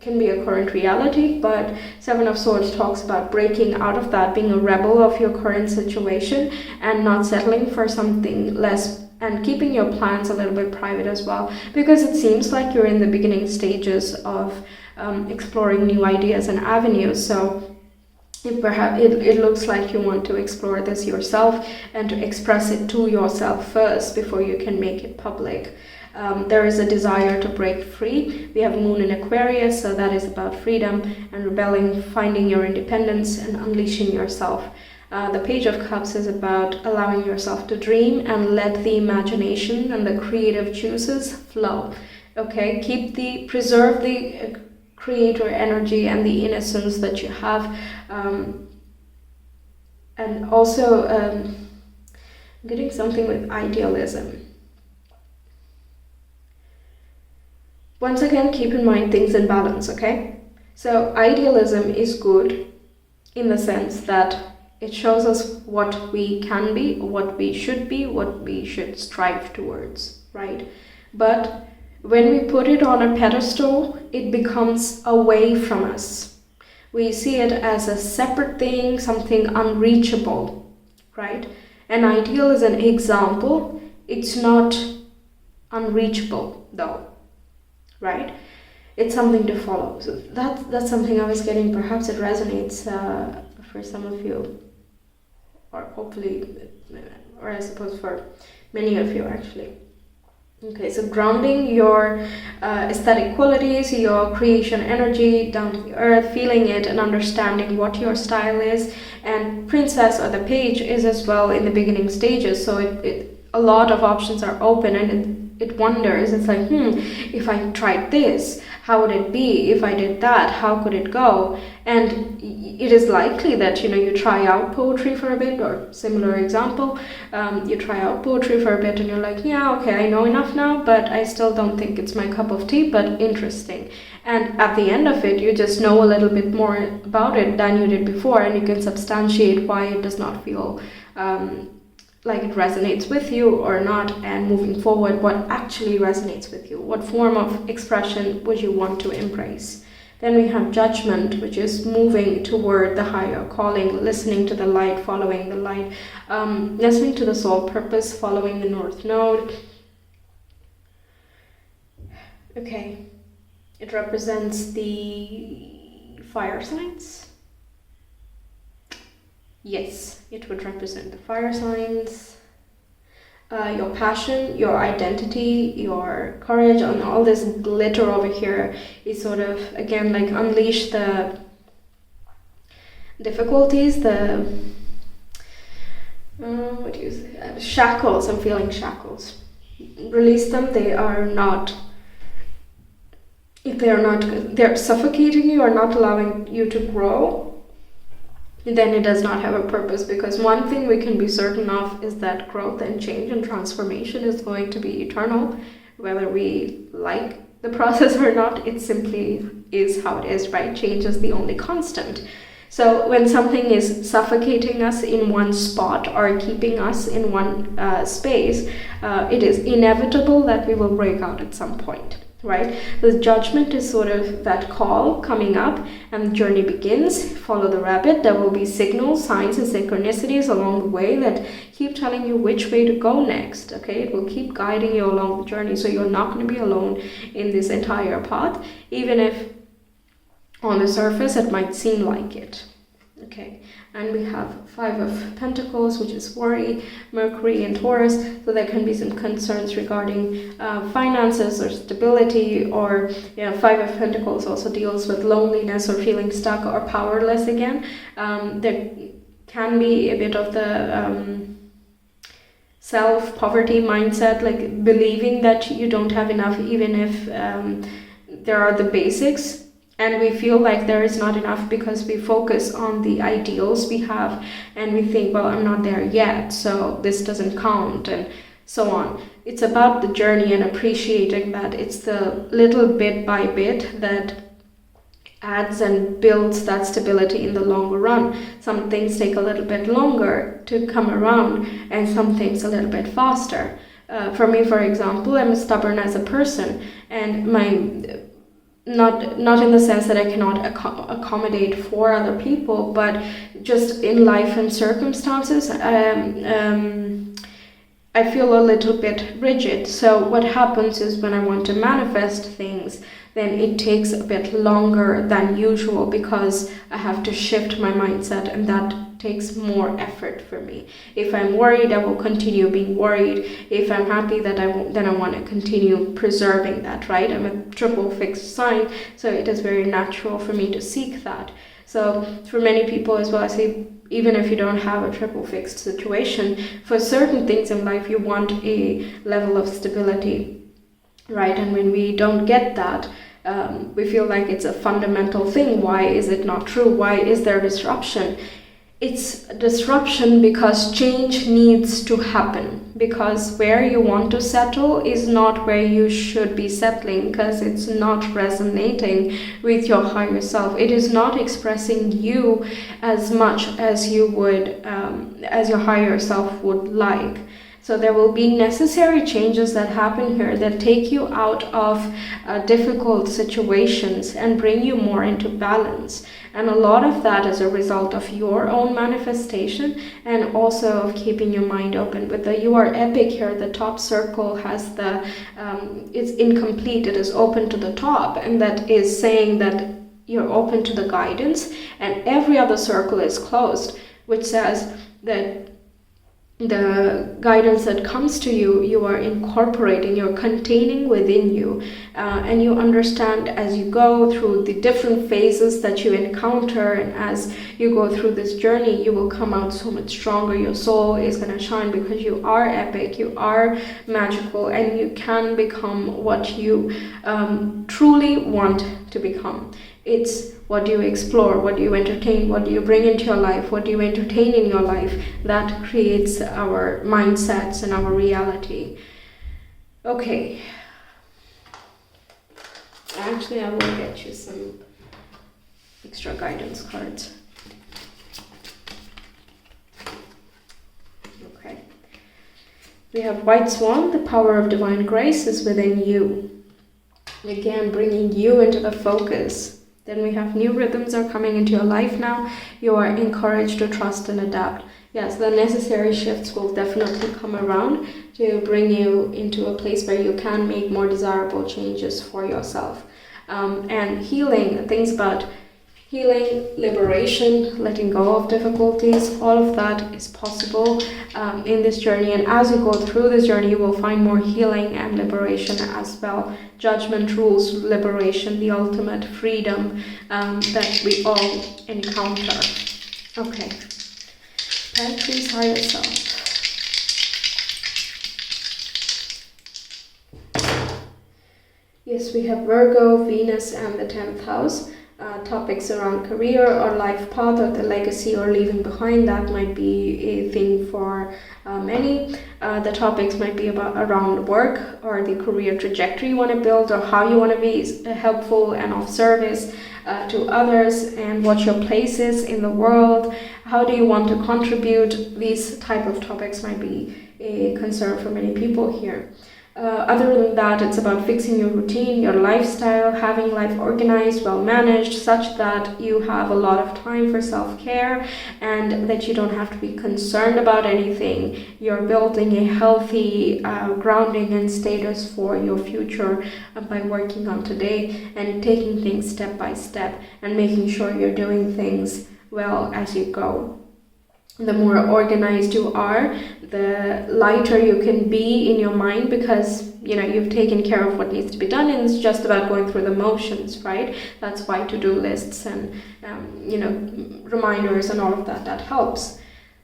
can be a current reality. But Seven of Swords talks about breaking out of that, being a rebel of your current situation and not settling for something less, and keeping your plans a little bit private as well, because it seems like you're in the beginning stages of exploring new ideas and avenues. So it looks like you want to explore this yourself and to express it to yourself first before you can make it public. There is a desire to break free. We have Moon in Aquarius, so that is about freedom and rebelling, finding your independence and unleashing yourself. The Page of Cups is about allowing yourself to dream and let the imagination and the creative juices flow. Okay, preserve the creator energy and the innocence that you have, and also getting something with idealism. Once again, keep in mind things in balance, okay? So idealism is good in the sense that it shows us what we can be, what we should strive towards, right? But when we put it on a pedestal, it becomes away from us. We see it as a separate thing, something unreachable, right? An ideal is an example. It's not unreachable though. Right? It's something to follow. So that's something I was getting. Perhaps it resonates for some of you, or hopefully, or I suppose for many of you actually. Okay, so grounding your aesthetic qualities, your creation energy down to the earth, feeling it and understanding what your style is. And Princess or the Page is as well in the beginning stages, so a lot of options are open, and it wonders, it's like, if I tried this, how would it be? If I did that, how could it go? And it is likely that, you try out poetry for a bit, or similar example, you try out poetry for a bit and you're like, yeah, okay, I know enough now, but I still don't think it's my cup of tea, but interesting. And at the end of it, you just know a little bit more about it than you did before, and you can substantiate why it does not feel like it resonates with you or not, and moving forward, what actually resonates with you, what form of expression would you want to embrace. Then we have Judgment, which is moving toward the higher calling, listening to the light, following the light, listening to the soul purpose, following the North Node. Okay, it represents the fire signs. Yes, it would represent the fire signs, your passion, your identity, your courage, and all this glitter over here is sort of, again, like unleash the difficulties, the, shackles. I'm feeling shackles. Release them. They're suffocating you or not allowing you to grow, then it does not have a purpose, because one thing we can be certain of is that growth and change and transformation is going to be eternal. Whether we like the process or not, it simply is how it is, right? Change is the only constant. So when something is suffocating us in one spot or keeping us in one space, it is inevitable that we will break out at some point. right? The judgment is sort of that call coming up, and the journey begins. Follow the rabbit. There will be signals, signs, and synchronicities along the way that keep telling you which way to go next, okay? It will keep guiding you along the journey, so you're not going to be alone in this entire path, even if on the surface it might seem like it. Okay, and we have Five of Pentacles, which is worry, Mercury and Taurus, so there can be some concerns regarding finances or stability, or Five of Pentacles also deals with loneliness or feeling stuck or powerless again. There can be a bit of the self-poverty mindset, like believing that you don't have enough even if there are the basics. And we feel like there is not enough because we focus on the ideals we have, and we think, well, I'm not there yet, so this doesn't count, and so on. It's about the journey and appreciating that it's the little bit by bit that adds and builds that stability in the longer run. Some things take a little bit longer to come around, and some things a little bit faster. For me, for example, I'm stubborn as a person, and not in the sense that I cannot accommodate for other people, but just in life and circumstances, I feel a little bit rigid. So what happens is when I want to manifest things, then it takes a bit longer than usual because I have to shift my mindset, and that takes more effort for me. If I'm worried, I will continue being worried. If I'm happy, then I want to continue preserving that, right? I'm a triple fixed sign, so it is very natural for me to seek that. So for many people as well, I say, even if you don't have a triple fixed situation, for certain things in life, you want a level of stability, right? And when we don't get that, we feel like it's a fundamental thing. Why is it not true? Why is there disruption? It's disruption because change needs to happen, because where you want to settle is not where you should be settling, because it's not resonating with your higher self. It is not expressing you as much as you would, as your higher self would like. So there will be necessary changes that happen here that take you out of difficult situations and bring you more into balance. And a lot of that is a result of your own manifestation, and also of keeping your mind open. With the You Are Epic here, the top circle has the, it's incomplete, it is open to the top, and that is saying that you're open to the guidance, and every other circle is closed, which says that the guidance that comes to you, you are incorporating, you're containing within you, and you understand as you go through the different phases that you encounter, and as you go through this journey, you will come out so much stronger. Your soul is going to shine because you are epic, you are magical, and you can become what you truly want to become. It's what do you explore, what do you entertain, what do you bring into your life, what do you entertain in your life, that creates our mindsets and our reality. Okay. Actually, I will get you some extra guidance cards. Okay. We have White Swan, the power of divine grace is within you. Again, bringing you into the focus. Then we have new rhythms are coming into your life now. You are encouraged to trust and adapt. Yes, the necessary shifts will definitely come around to bring you into a place where you can make more desirable changes for yourself. And healing, things about healing, liberation, letting go of difficulties, all of that is possible in this journey. And as you go through this journey, you will find more healing and liberation as well. Judgment rules liberation, the ultimate freedom that we all encounter. Okay. Please higher self. Yes, we have Virgo, Venus, and the 10th house. Topics around career or life path or the legacy or leaving behind, that might be a thing for many. The topics might be around work or the career trajectory you want to build, or how you want to be helpful and of service to others, and what your place is in the world. How do you want to contribute? These type of topics might be a concern for many people here. Other than that, it's about fixing your routine, your lifestyle, having life organized, well managed, such that you have a lot of time for self-care and that you don't have to be concerned about anything. You're building a healthy grounding and status for your future by working on today and taking things step by step and making sure you're doing things well as you go. The more organized you are, the lighter you can be in your mind, because you've taken care of what needs to be done, and it's just about going through the motions, right? That's why to-do lists and reminders and all of that helps,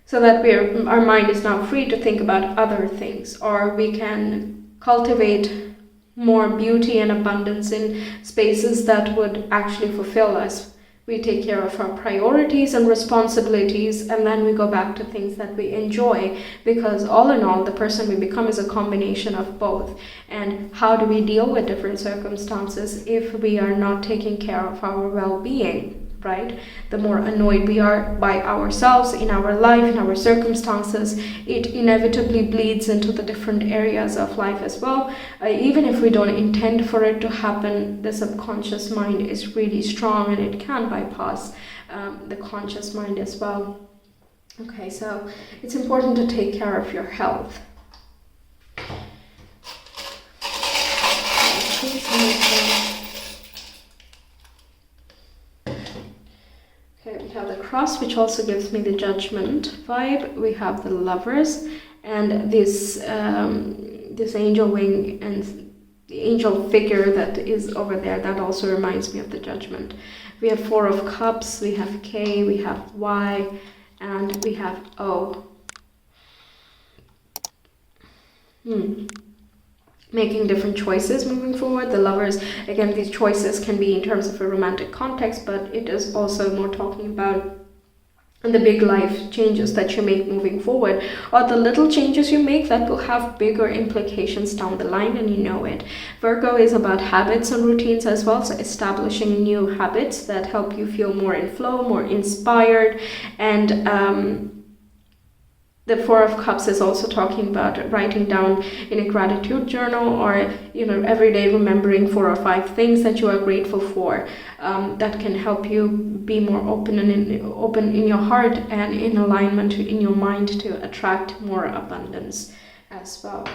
so that our mind is now free to think about other things, or we can cultivate more beauty and abundance in spaces that would actually fulfill us. We take care of our priorities and responsibilities, and then we go back to things that we enjoy, because all in all, the person we become is a combination of both. And how do we deal with different circumstances if we are not taking care of our well-being? Right? The more annoyed we are by ourselves, in our life, in our circumstances, it inevitably bleeds into the different areas of life as well. Even if we don't intend for it to happen, the subconscious mind is really strong, and it can bypass the conscious mind as well. Okay, so it's important to take care of your health. Okay, we have the Cross, which also gives me the Judgment vibe. We have the Lovers, and this angel wing and the angel figure that is over there, that also reminds me of the Judgment. We have Four of Cups, we have K, we have Y, and we have O. Making different choices moving forward. The Lovers, again, these choices can be in terms of a romantic context, but it is also more talking about the big life changes that you make moving forward, or the little changes you make that will have bigger implications down the line, and you know it. Virgo is about habits and routines as well, so establishing new habits that help you feel more in flow, more inspired. And the Four of Cups is also talking about writing down in a gratitude journal, or every day remembering 4 or 5 things that you are grateful for. That can help you be more open in your heart and in alignment in your mind to attract more abundance as well.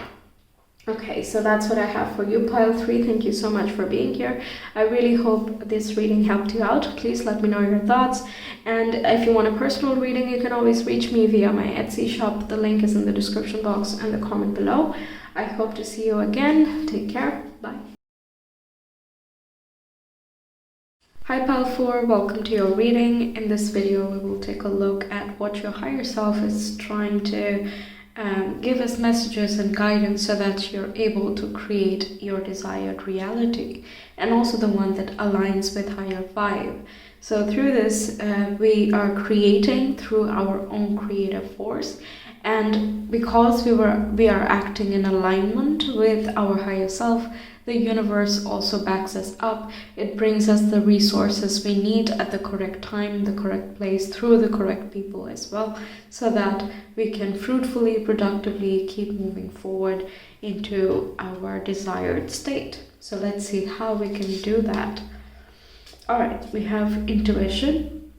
Okay, so that's what I have for you, Pile 3. Thank you so much for being here. I really hope this reading helped you out. Please let me know your thoughts. And if you want a personal reading, you can always reach me via my Etsy shop. The link is in the description box and the comment below. I hope to see you again. Take care. Bye. Hi Pile 4, welcome to your reading. In this video, we will take a look at what your higher self is trying to give us messages and guidance, so that you're able to create your desired reality, and also the one that aligns with higher vibe. So through this, we are creating through our own creative force, and because we are acting in alignment with our higher self, the universe also backs us up. It brings us the resources we need at the correct time, the correct place, through the correct people as well, so that we can fruitfully, productively keep moving forward into our desired state. So let's see how we can do that. All right, we have intuition,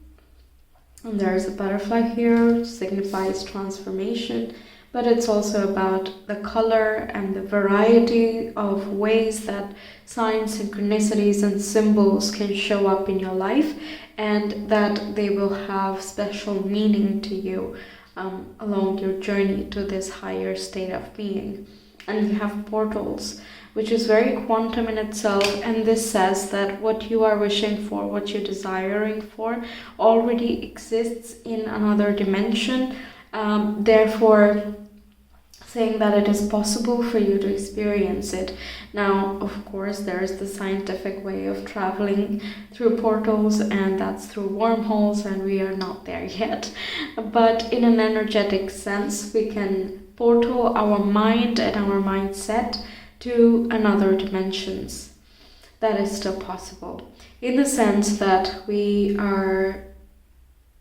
and there's a butterfly here, signifies transformation. But it's also about the color and the variety of ways that signs, synchronicities, and symbols can show up in your life, and that they will have special meaning to you along your journey to this higher state of being. And we have portals, which is very quantum in itself, and this says that what you are wishing for, what you're desiring for, already exists in another dimension. Therefore, saying that it is possible for you to experience it. Now, of course, there is the scientific way of traveling through portals, and that's through wormholes, and we are not there yet. But in an energetic sense, we can portal our mind and our mindset to another dimensions. That is still possible, in the sense that we are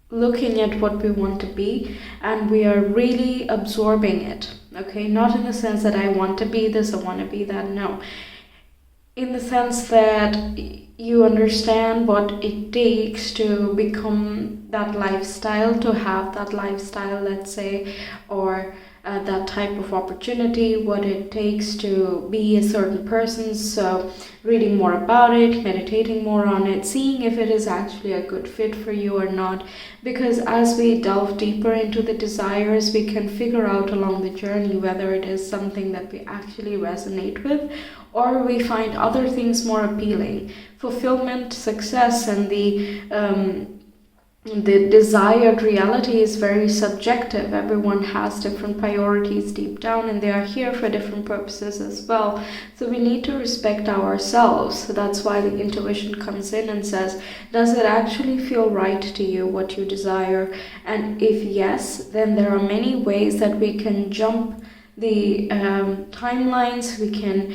looking at what we want to be, and we are really absorbing it. Okay, not in the sense that I want to be this, I want to be that. No, in the sense that you understand what it takes to become that lifestyle, to have that lifestyle, let's say, or that type of opportunity, what it takes to be a certain person. So reading more about it, meditating more on it, seeing if it is actually a good fit for you or not. Because as we delve deeper into the desires, we can figure out along the journey whether it is something that we actually resonate with, or we find other things more appealing. Fulfillment, success, and the desired reality is very subjective. Everyone has different priorities deep down, and they are here for different purposes as well. So we need to respect ourselves. So that's why the intuition comes in and says, does it actually feel right to you, what you desire? And if yes, then there are many ways that we can jump the timelines. We can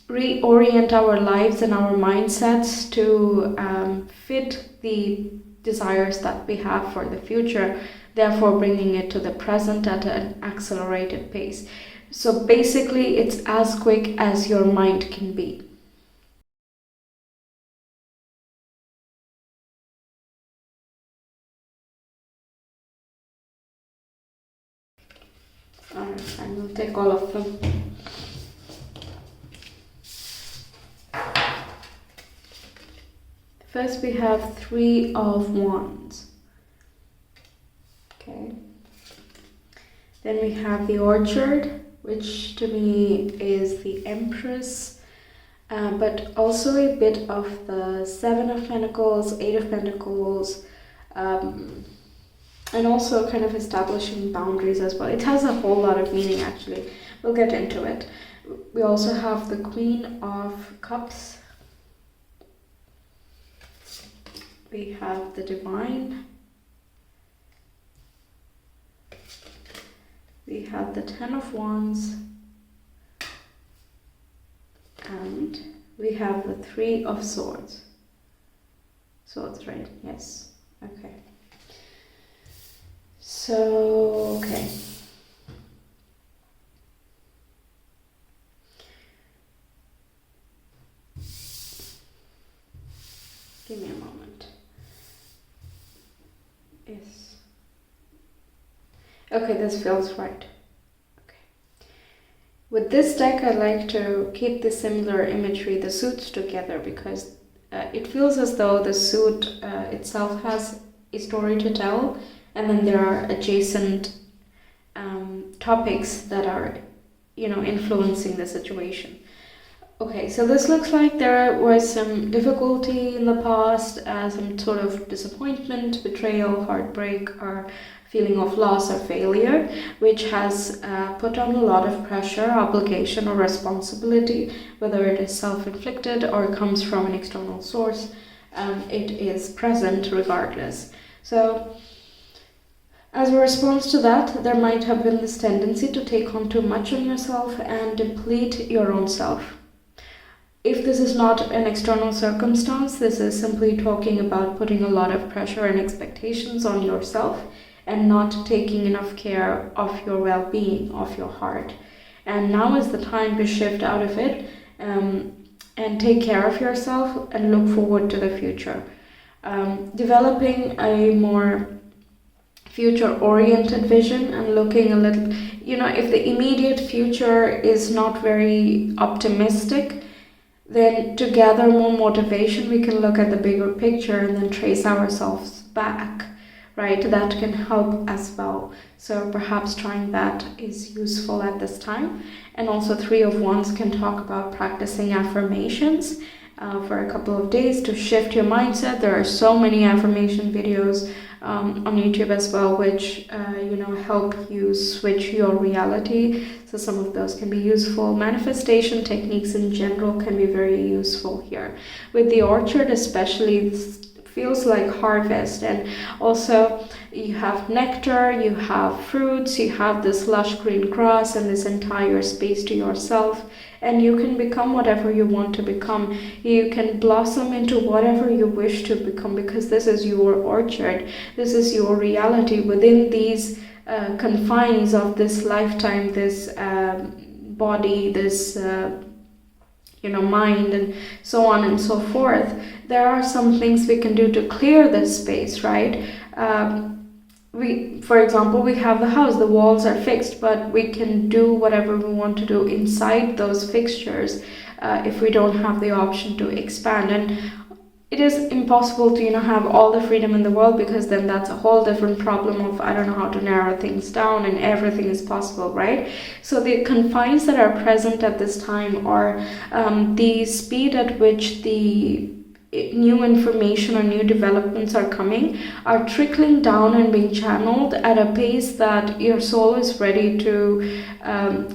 reorient our lives and our mindsets to fit the desires that we have for the future, therefore bringing it to the present at an accelerated pace. So basically, it's as quick as your mind can be. Alright, I will take all of them. First we have Three of Wands. Okay. Then we have the Orchard, which to me is the Empress, but also a bit of the Seven of Pentacles, Eight of Pentacles, and also kind of establishing boundaries as well. It has a whole lot of meaning actually. We'll get into it. We also have the Queen of Cups. We have the Divine. We have the Ten of Wands. And we have the Three of Swords. Swords, right? Yes. Okay. So, okay. Give me a moment. Yes. Okay, this feels right. Okay. With this deck, I like to keep the similar imagery, the suits together, because it feels as though the suit itself has a story to tell, and then there are adjacent topics that are, influencing the situation. Okay, so this looks like there was some difficulty in the past, some sort of disappointment, betrayal, heartbreak, or feeling of loss or failure, which has put on a lot of pressure, obligation, or responsibility, whether it is self-inflicted or comes from an external source. It is present regardless. So, as a response to that, there might have been this tendency to take on too much on yourself and deplete your own self. If this is not an external circumstance, this is simply talking about putting a lot of pressure and expectations on yourself and not taking enough care of your well-being, of your heart. And now is the time to shift out of it and take care of yourself and look forward to the future. Developing a more future-oriented vision and looking a little, if the immediate future is not very optimistic, then to gather more motivation, we can look at the bigger picture and then trace ourselves back, right? That can help as well. So perhaps trying that is useful at this time. And also Three of Wands can talk about practicing affirmations for a couple of days to shift your mindset. There are so many affirmation videos on YouTube as well, which help you switch your reality. So some of those can be useful. Manifestation techniques in general can be very useful here. With the Orchard especially, it feels like harvest, and also you have nectar, you have fruits, you have this lush green grass and this entire space to yourself, and you can become whatever you want to become. You can blossom into whatever you wish to become, because this is your orchard. This is your reality within these confines of this lifetime, this body, this mind, and so on and so forth. There are some things we can do to clear this space, right? For example, we have the house, the walls are fixed, but we can do whatever we want to do inside those fixtures if we don't have the option to expand. And it is impossible to have all the freedom in the world, because then that's a whole different problem of I don't know how to narrow things down, and everything is possible, right? So the confines that are present at this time are the speed at which the new information or new developments are coming, are trickling down and being channeled at a pace that your soul is ready to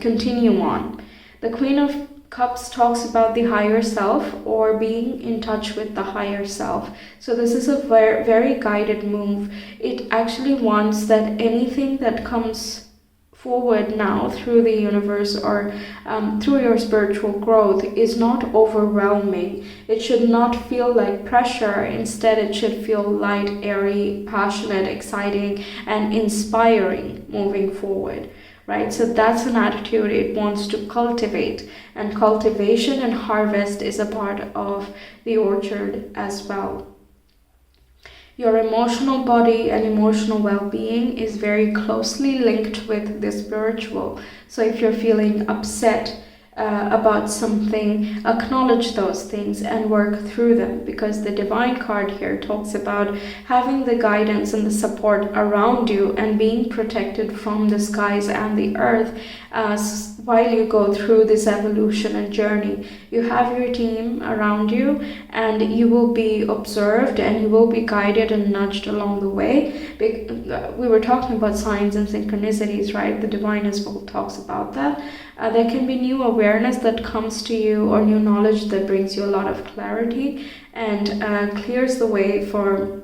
continue on. The Queen of Cups talks about the higher self, or being in touch with the higher self. So this is a very, very guided move. It actually wants that anything that comes forward now through the universe or through your spiritual growth is not overwhelming. It should not feel like pressure. Instead, it should feel light, airy, passionate, exciting, and inspiring moving forward. Right? So that's an attitude it wants to cultivate, and cultivation and harvest is a part of the orchard as well. Your emotional body and emotional well-being is very closely linked with the spiritual. So if you're feeling upset about something, acknowledge those things and work through them, because the divine card here talks about having the guidance and the support around you and being protected from the skies and the earth while you go through this evolution and journey. You have your team around you, and you will be observed and you will be guided and nudged along the way. We were talking about signs and synchronicities, right? The divine as well talks about that. There can be new awareness that comes to you, or new knowledge that brings you a lot of clarity and clears the way for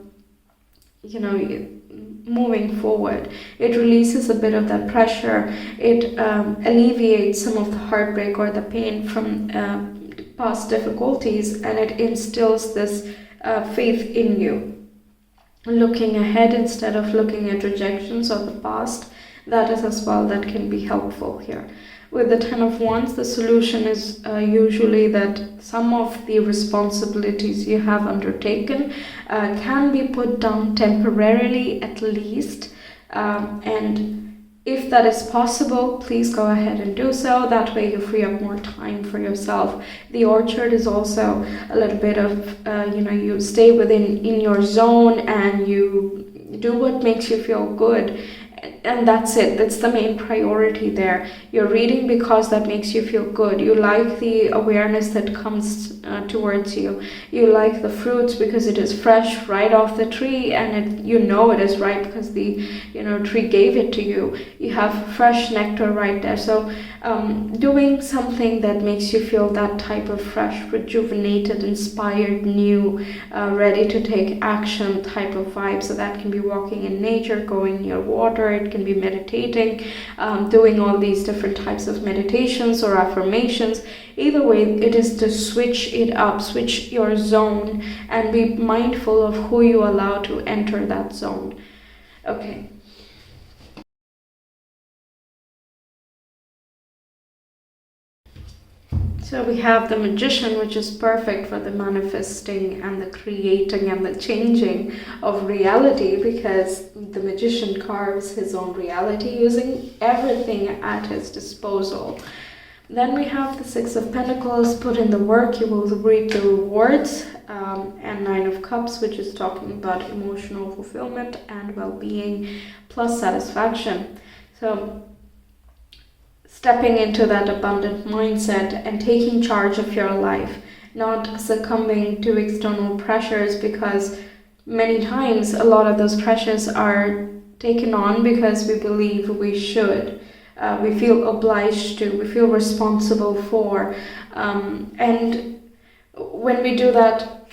moving forward. It releases a bit of that pressure. It alleviates some of the heartbreak or the pain from past difficulties, and it instills this faith in you, looking ahead instead of looking at rejections of the past. That is as well that can be helpful here. With the Ten of Wands, the solution is usually that some of the responsibilities you have undertaken can be put down temporarily at least. And if that is possible, please go ahead and do so. That way you free up more time for yourself. The orchard is also a little bit of, you stay in your zone and you do what makes you feel good. And that's it. That's the main priority there. You're reading because that makes you feel good. You like the awareness that comes towards you. You like the fruits because it is fresh right off the tree, and it is right because the tree gave it to you. You have fresh nectar right there. So doing something that makes you feel that type of fresh, rejuvenated, inspired, new, ready to take action type of vibe. So that can be walking in nature, going near water. It can be meditating, doing all these different types of meditations or affirmations. Either way, it is to switch it up, switch your zone, and be mindful of who you allow to enter that zone. Okay. So we have the Magician, which is perfect for the manifesting and the creating and the changing of reality, because the Magician carves his own reality using everything at his disposal. Then we have the Six of Pentacles, put in the work, you will reap the rewards, and Nine of Cups, which is talking about emotional fulfillment and well-being plus satisfaction. So stepping into that abundant mindset and taking charge of your life, not succumbing to external pressures, because many times a lot of those pressures are taken on because we believe we should. We feel obliged to, we feel responsible for. And when we do that,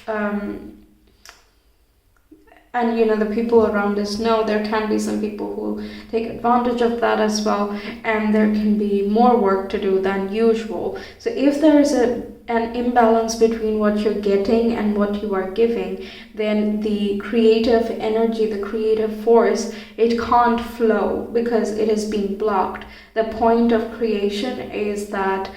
And the people around us know there can be some people who take advantage of that as well, and there can be more work to do than usual. So if there is an imbalance between what you're getting and what you are giving, then the creative energy, the creative force, it can't flow because it is being blocked. The point of creation is that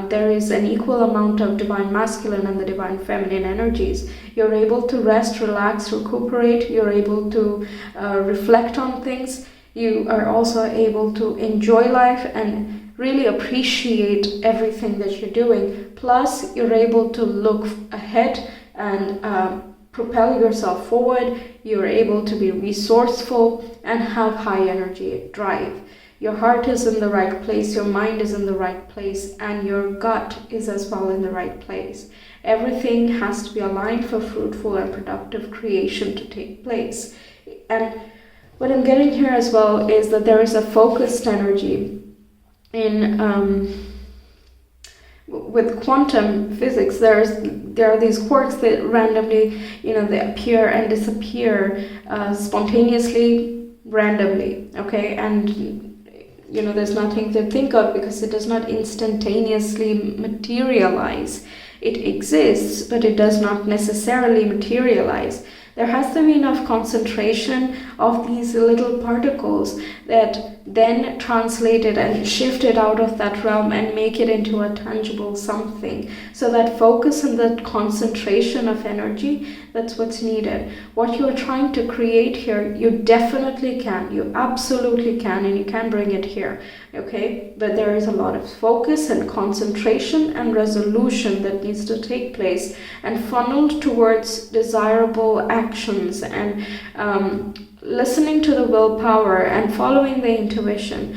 there is an equal amount of divine masculine and the divine feminine energies. You're able to rest, relax, recuperate. You're able to reflect on things. You are also able to enjoy life and really appreciate everything that you're doing. Plus, you're able to look ahead and propel yourself forward. You're able to be resourceful and have high energy drive. Your heart is in the right place, your mind is in the right place, and your gut is as well in the right place. Everything has to be aligned for fruitful and productive creation to take place. And what I'm getting here as well is that there is a focused energy in with quantum physics. There are these quarks that randomly, they appear and disappear spontaneously, randomly, okay? And there's nothing to think of because it does not instantaneously materialize. It exists, but it does not necessarily materialize. There has to be enough concentration of these little particles that then translate it and shift it out of that realm and make it into a tangible something. So that focus and that concentration of energy, that's what's needed. What you are trying to create here, you definitely can. You absolutely can, and you can bring it here, okay? But there is a lot of focus and concentration and resolution that needs to take place and funneled towards desirable actions and listening to the willpower and following the intuition.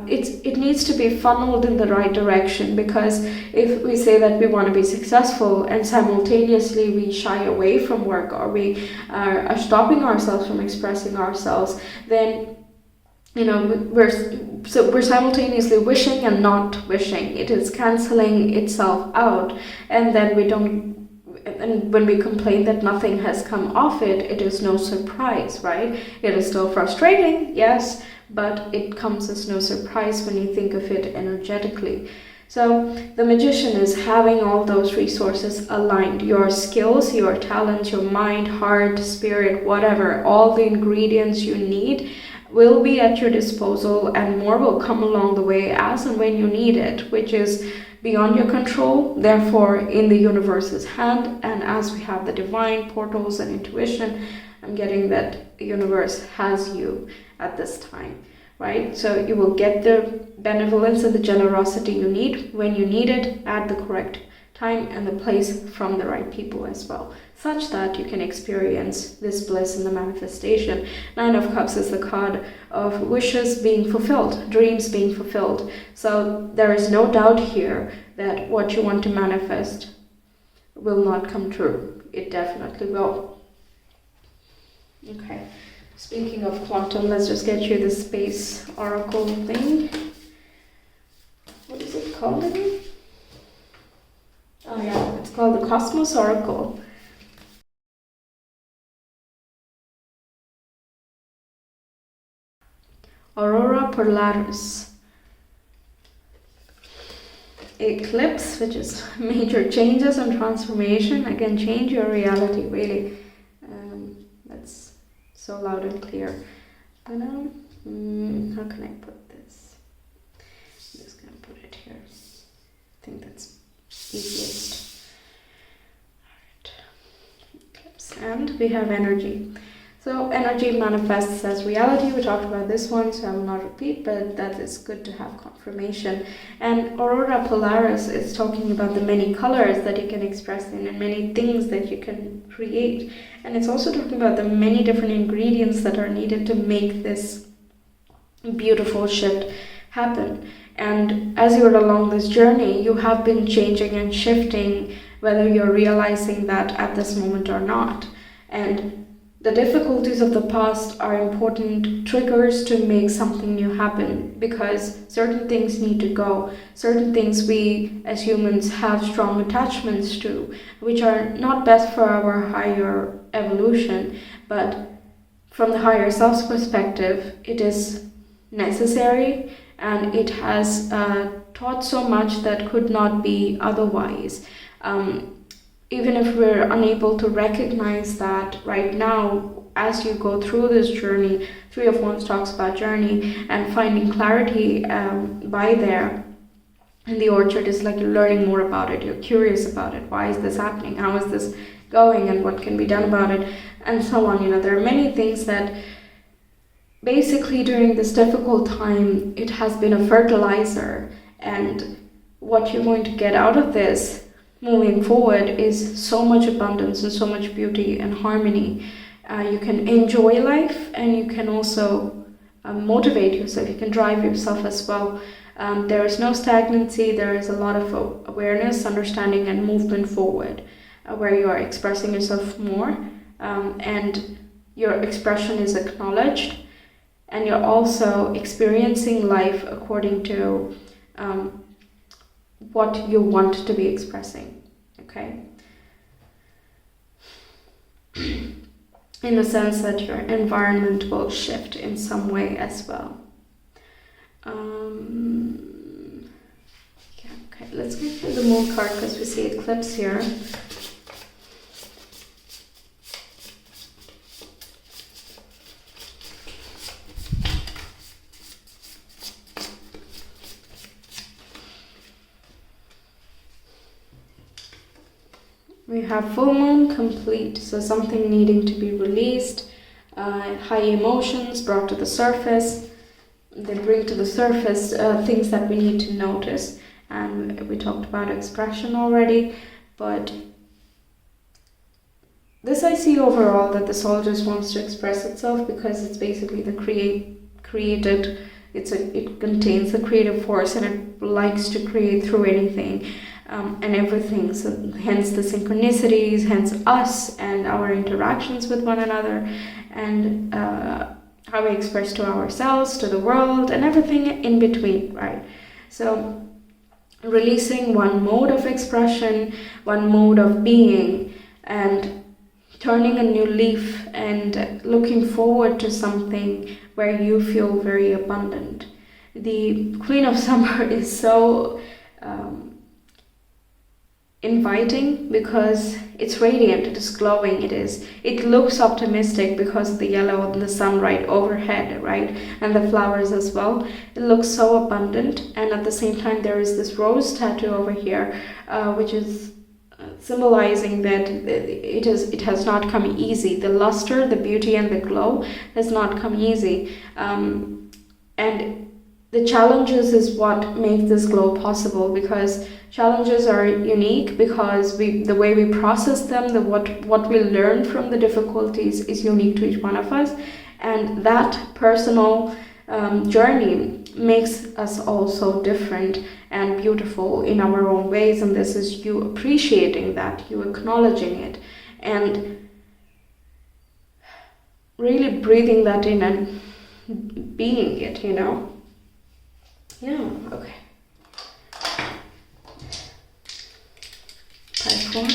It needs to be funneled in the right direction, because if we say that we want to be successful and simultaneously we shy away from work, or we are stopping ourselves from expressing ourselves, then we're simultaneously wishing and not wishing. It is canceling itself out, and then and when we complain that nothing has come off it, it is no surprise, right? It is still frustrating, yes, but it comes as no surprise when you think of it energetically. So the magician is having all those resources aligned. Your skills, your talents, your mind, heart, spirit, whatever, all the ingredients you need will be at your disposal, and more will come along the way as and when you need it, which is beyond your control, therefore in the universe's hand. And as we have the divine portals and intuition, I'm getting that the universe has you at this time, right? So you will get the benevolence and the generosity you need when you need it, at the correct time and the place, from the right people as well, such that you can experience this bliss in the manifestation. Nine of Cups is the card of wishes being fulfilled, dreams being fulfilled. So there is no doubt here that what you want to manifest will not come true. It definitely will. Okay, speaking of quantum, let's just get you the space oracle thing. What is it called again? Oh yeah, it's called the Cosmos Oracle. Aurora Polaris. Eclipse, which is major changes and transformation. Again, change your reality, really. That's so loud and clear. How can I put this? I'm just going to put it here. I think that's easiest. Alright. Eclipse. And we have energy. So energy manifests as reality. We talked about this one, so I will not repeat, but that is good to have confirmation. And Aurora Polaris is talking about the many colors that you can express in and many things that you can create. And it's also talking about the many different ingredients that are needed to make this beautiful shift happen. And as you're along this journey, you have been changing and shifting, whether you're realizing that at this moment or not. And the difficulties of the past are important triggers to make something new happen, because certain things need to go. Certain things we as humans have strong attachments to, which are not best for our higher evolution. But from the higher self's perspective, it is necessary, and it has taught so much that could not be otherwise. Even if we're unable to recognize that right now, as you go through this journey, 3 of Wands talks about journey and finding clarity by there. And the orchard is like you're learning more about it, you're curious about it. Why is this happening? How is this going? And what can be done about it? And so on. There are many things that basically during this difficult time, it has been a fertilizer. And what you're going to get out of this moving forward is so much abundance and so much beauty and harmony. You can enjoy life, and you can also motivate yourself. You can drive yourself as well. There is no stagnancy. There is a lot of awareness, understanding, and movement forward, where you are expressing yourself more, and your expression is acknowledged, and you're also experiencing life according to what you want to be expressing. Okay. In the sense that your environment will shift in some way as well. Yeah, okay, let's go through the moon card because we see eclipse here. We have full moon complete, so something needing to be released, high emotions brought to the surface. They bring to the surface things that we need to notice, and we talked about expression already, but this I see overall that the soul just wants to express itself, because it's basically the created, it contains the creative force, and it likes to create through anything. And everything, so hence the synchronicities, hence us and our interactions with one another, and how we express to ourselves, to the world, and everything in between, right? So releasing one mode of expression, one mode of being, and turning a new leaf and looking forward to something where you feel very abundant. The Queen of Summer is so inviting because it's radiant, it is glowing, it looks optimistic because of the yellow and the sun right overhead, right, and the flowers as well. It looks so abundant, and at the same time there is this rose tattoo over here, which is symbolizing that it has not come easy. The luster, the beauty, and the glow has not come easy, and the challenges is what make this glow possible, because challenges are unique because the way we process them, what we learn from the difficulties is unique to each one of us, and that personal journey makes us also different and beautiful in our own ways. And this is you appreciating that, you acknowledging it, and really breathing that in and being it, Yeah, okay. Pile 4.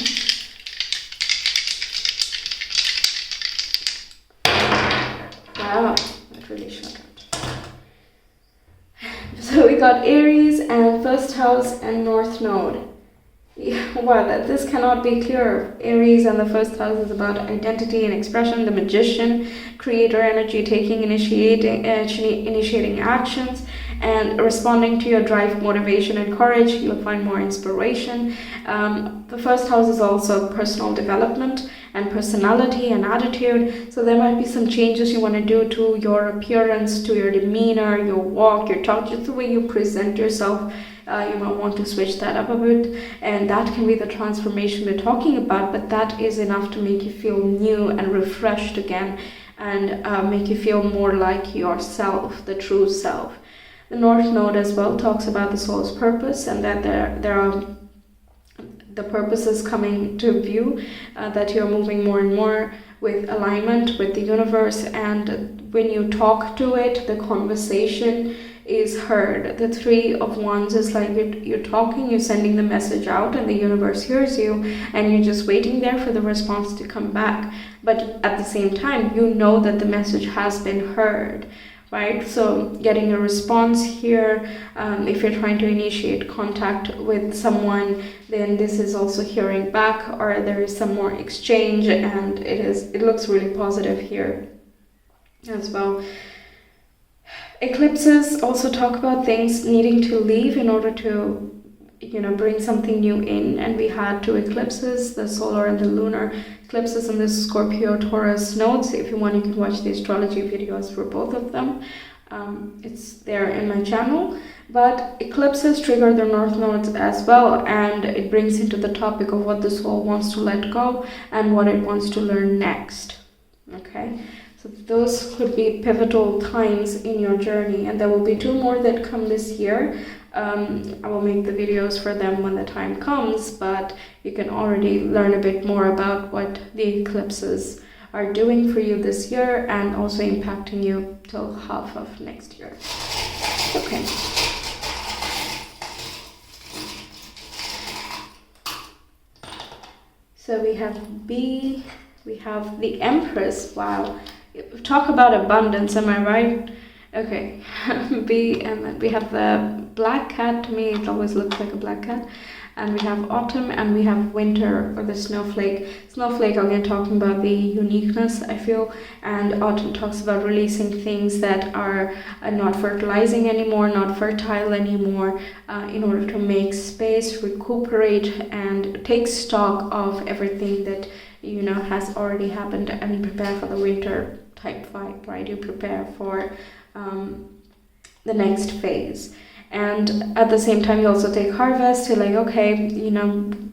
Wow, that really shot out. So we got Aries and first house and north node. Yeah, wow, this cannot be clearer. Aries and the first house is about identity and expression, the magician, creator energy, initiating actions, and responding to your drive, motivation, and courage. You'll find more inspiration. The first house is also personal development and personality and attitude. So there might be some changes you want to do to your appearance, to your demeanor, your walk, your talk, just the way you present yourself. You might want to switch that up a bit, and that can be the transformation we're talking about, but that is enough to make you feel new and refreshed again, and make you feel more like yourself, the true self. The North Node as well talks about the soul's purpose, and that there are the purposes coming to view, that you're moving more and more with alignment with the universe and when you talk to it, the conversation is heard. The Three of Wands is like you're talking, you're sending the message out, and the universe hears you, and you're just waiting there for the response to come back. But at the same time, you know that the message has been heard, right? So getting a response here, if you're trying to initiate contact with someone, then this is also hearing back, or there is some more exchange, and it looks really positive here as well. Eclipses also talk about things needing to leave in order to, bring something new in. And we had 2 eclipses, the solar and the lunar eclipses in the Scorpio Taurus nodes. If you want, you can watch the astrology videos for both of them. It's there in my channel. But eclipses trigger the north nodes as well, and it brings into the topic of what the soul wants to let go and what it wants to learn next. Okay, so those could be pivotal times in your journey, and there will be 2 more that come this year. I will make the videos for them when the time comes, but you can already learn a bit more about what the eclipses are doing for you this year, and also impacting you till half of next year. Okay. So we have B, we have the Empress. Wow. Talk about abundance, am I right? Okay. B, and then we have the black cat. To me, it always looks like a black cat. And we have autumn, and we have winter, or the snowflake. Snowflake, again, talking about the uniqueness, I feel. And autumn talks about releasing things that are not fertilizing anymore, not fertile anymore, in order to make space, recuperate, and take stock of everything that, has already happened, and prepare for the winter type vibe, right? You prepare for the next phase. And at the same time, you also take harvest. You're like, okay,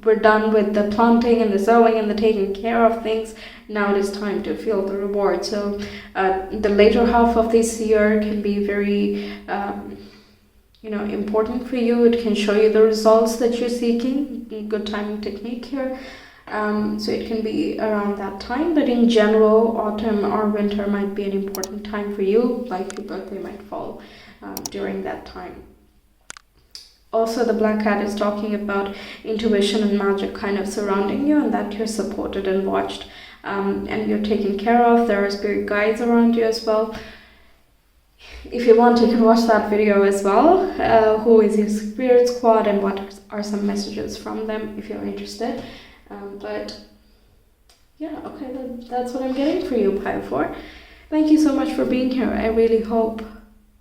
we're done with the planting and the sowing and the taking care of things. Now it is time to feel the reward. So the later half of this year can be very, important for you. It can show you the results that you're seeking. Good timing technique here. So it can be around that time. But in general, autumn or winter might be an important time for you. Like your birthday might fall during that time. Also, the black cat is talking about intuition and magic kind of surrounding you, and that you're supported and watched, and you're taken care of. There are spirit guides around you as well. If you want, you can watch that video as well. Who is your spirit squad, and what are some messages from them, if you're interested. But yeah, okay, that's what I'm getting for you, Pile 4. Thank you so much for being here. I really hope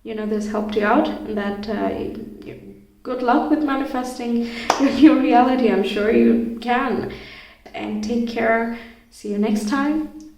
this helped you out, and that good luck with manifesting your new reality. I'm sure you can. And take care. See you next time.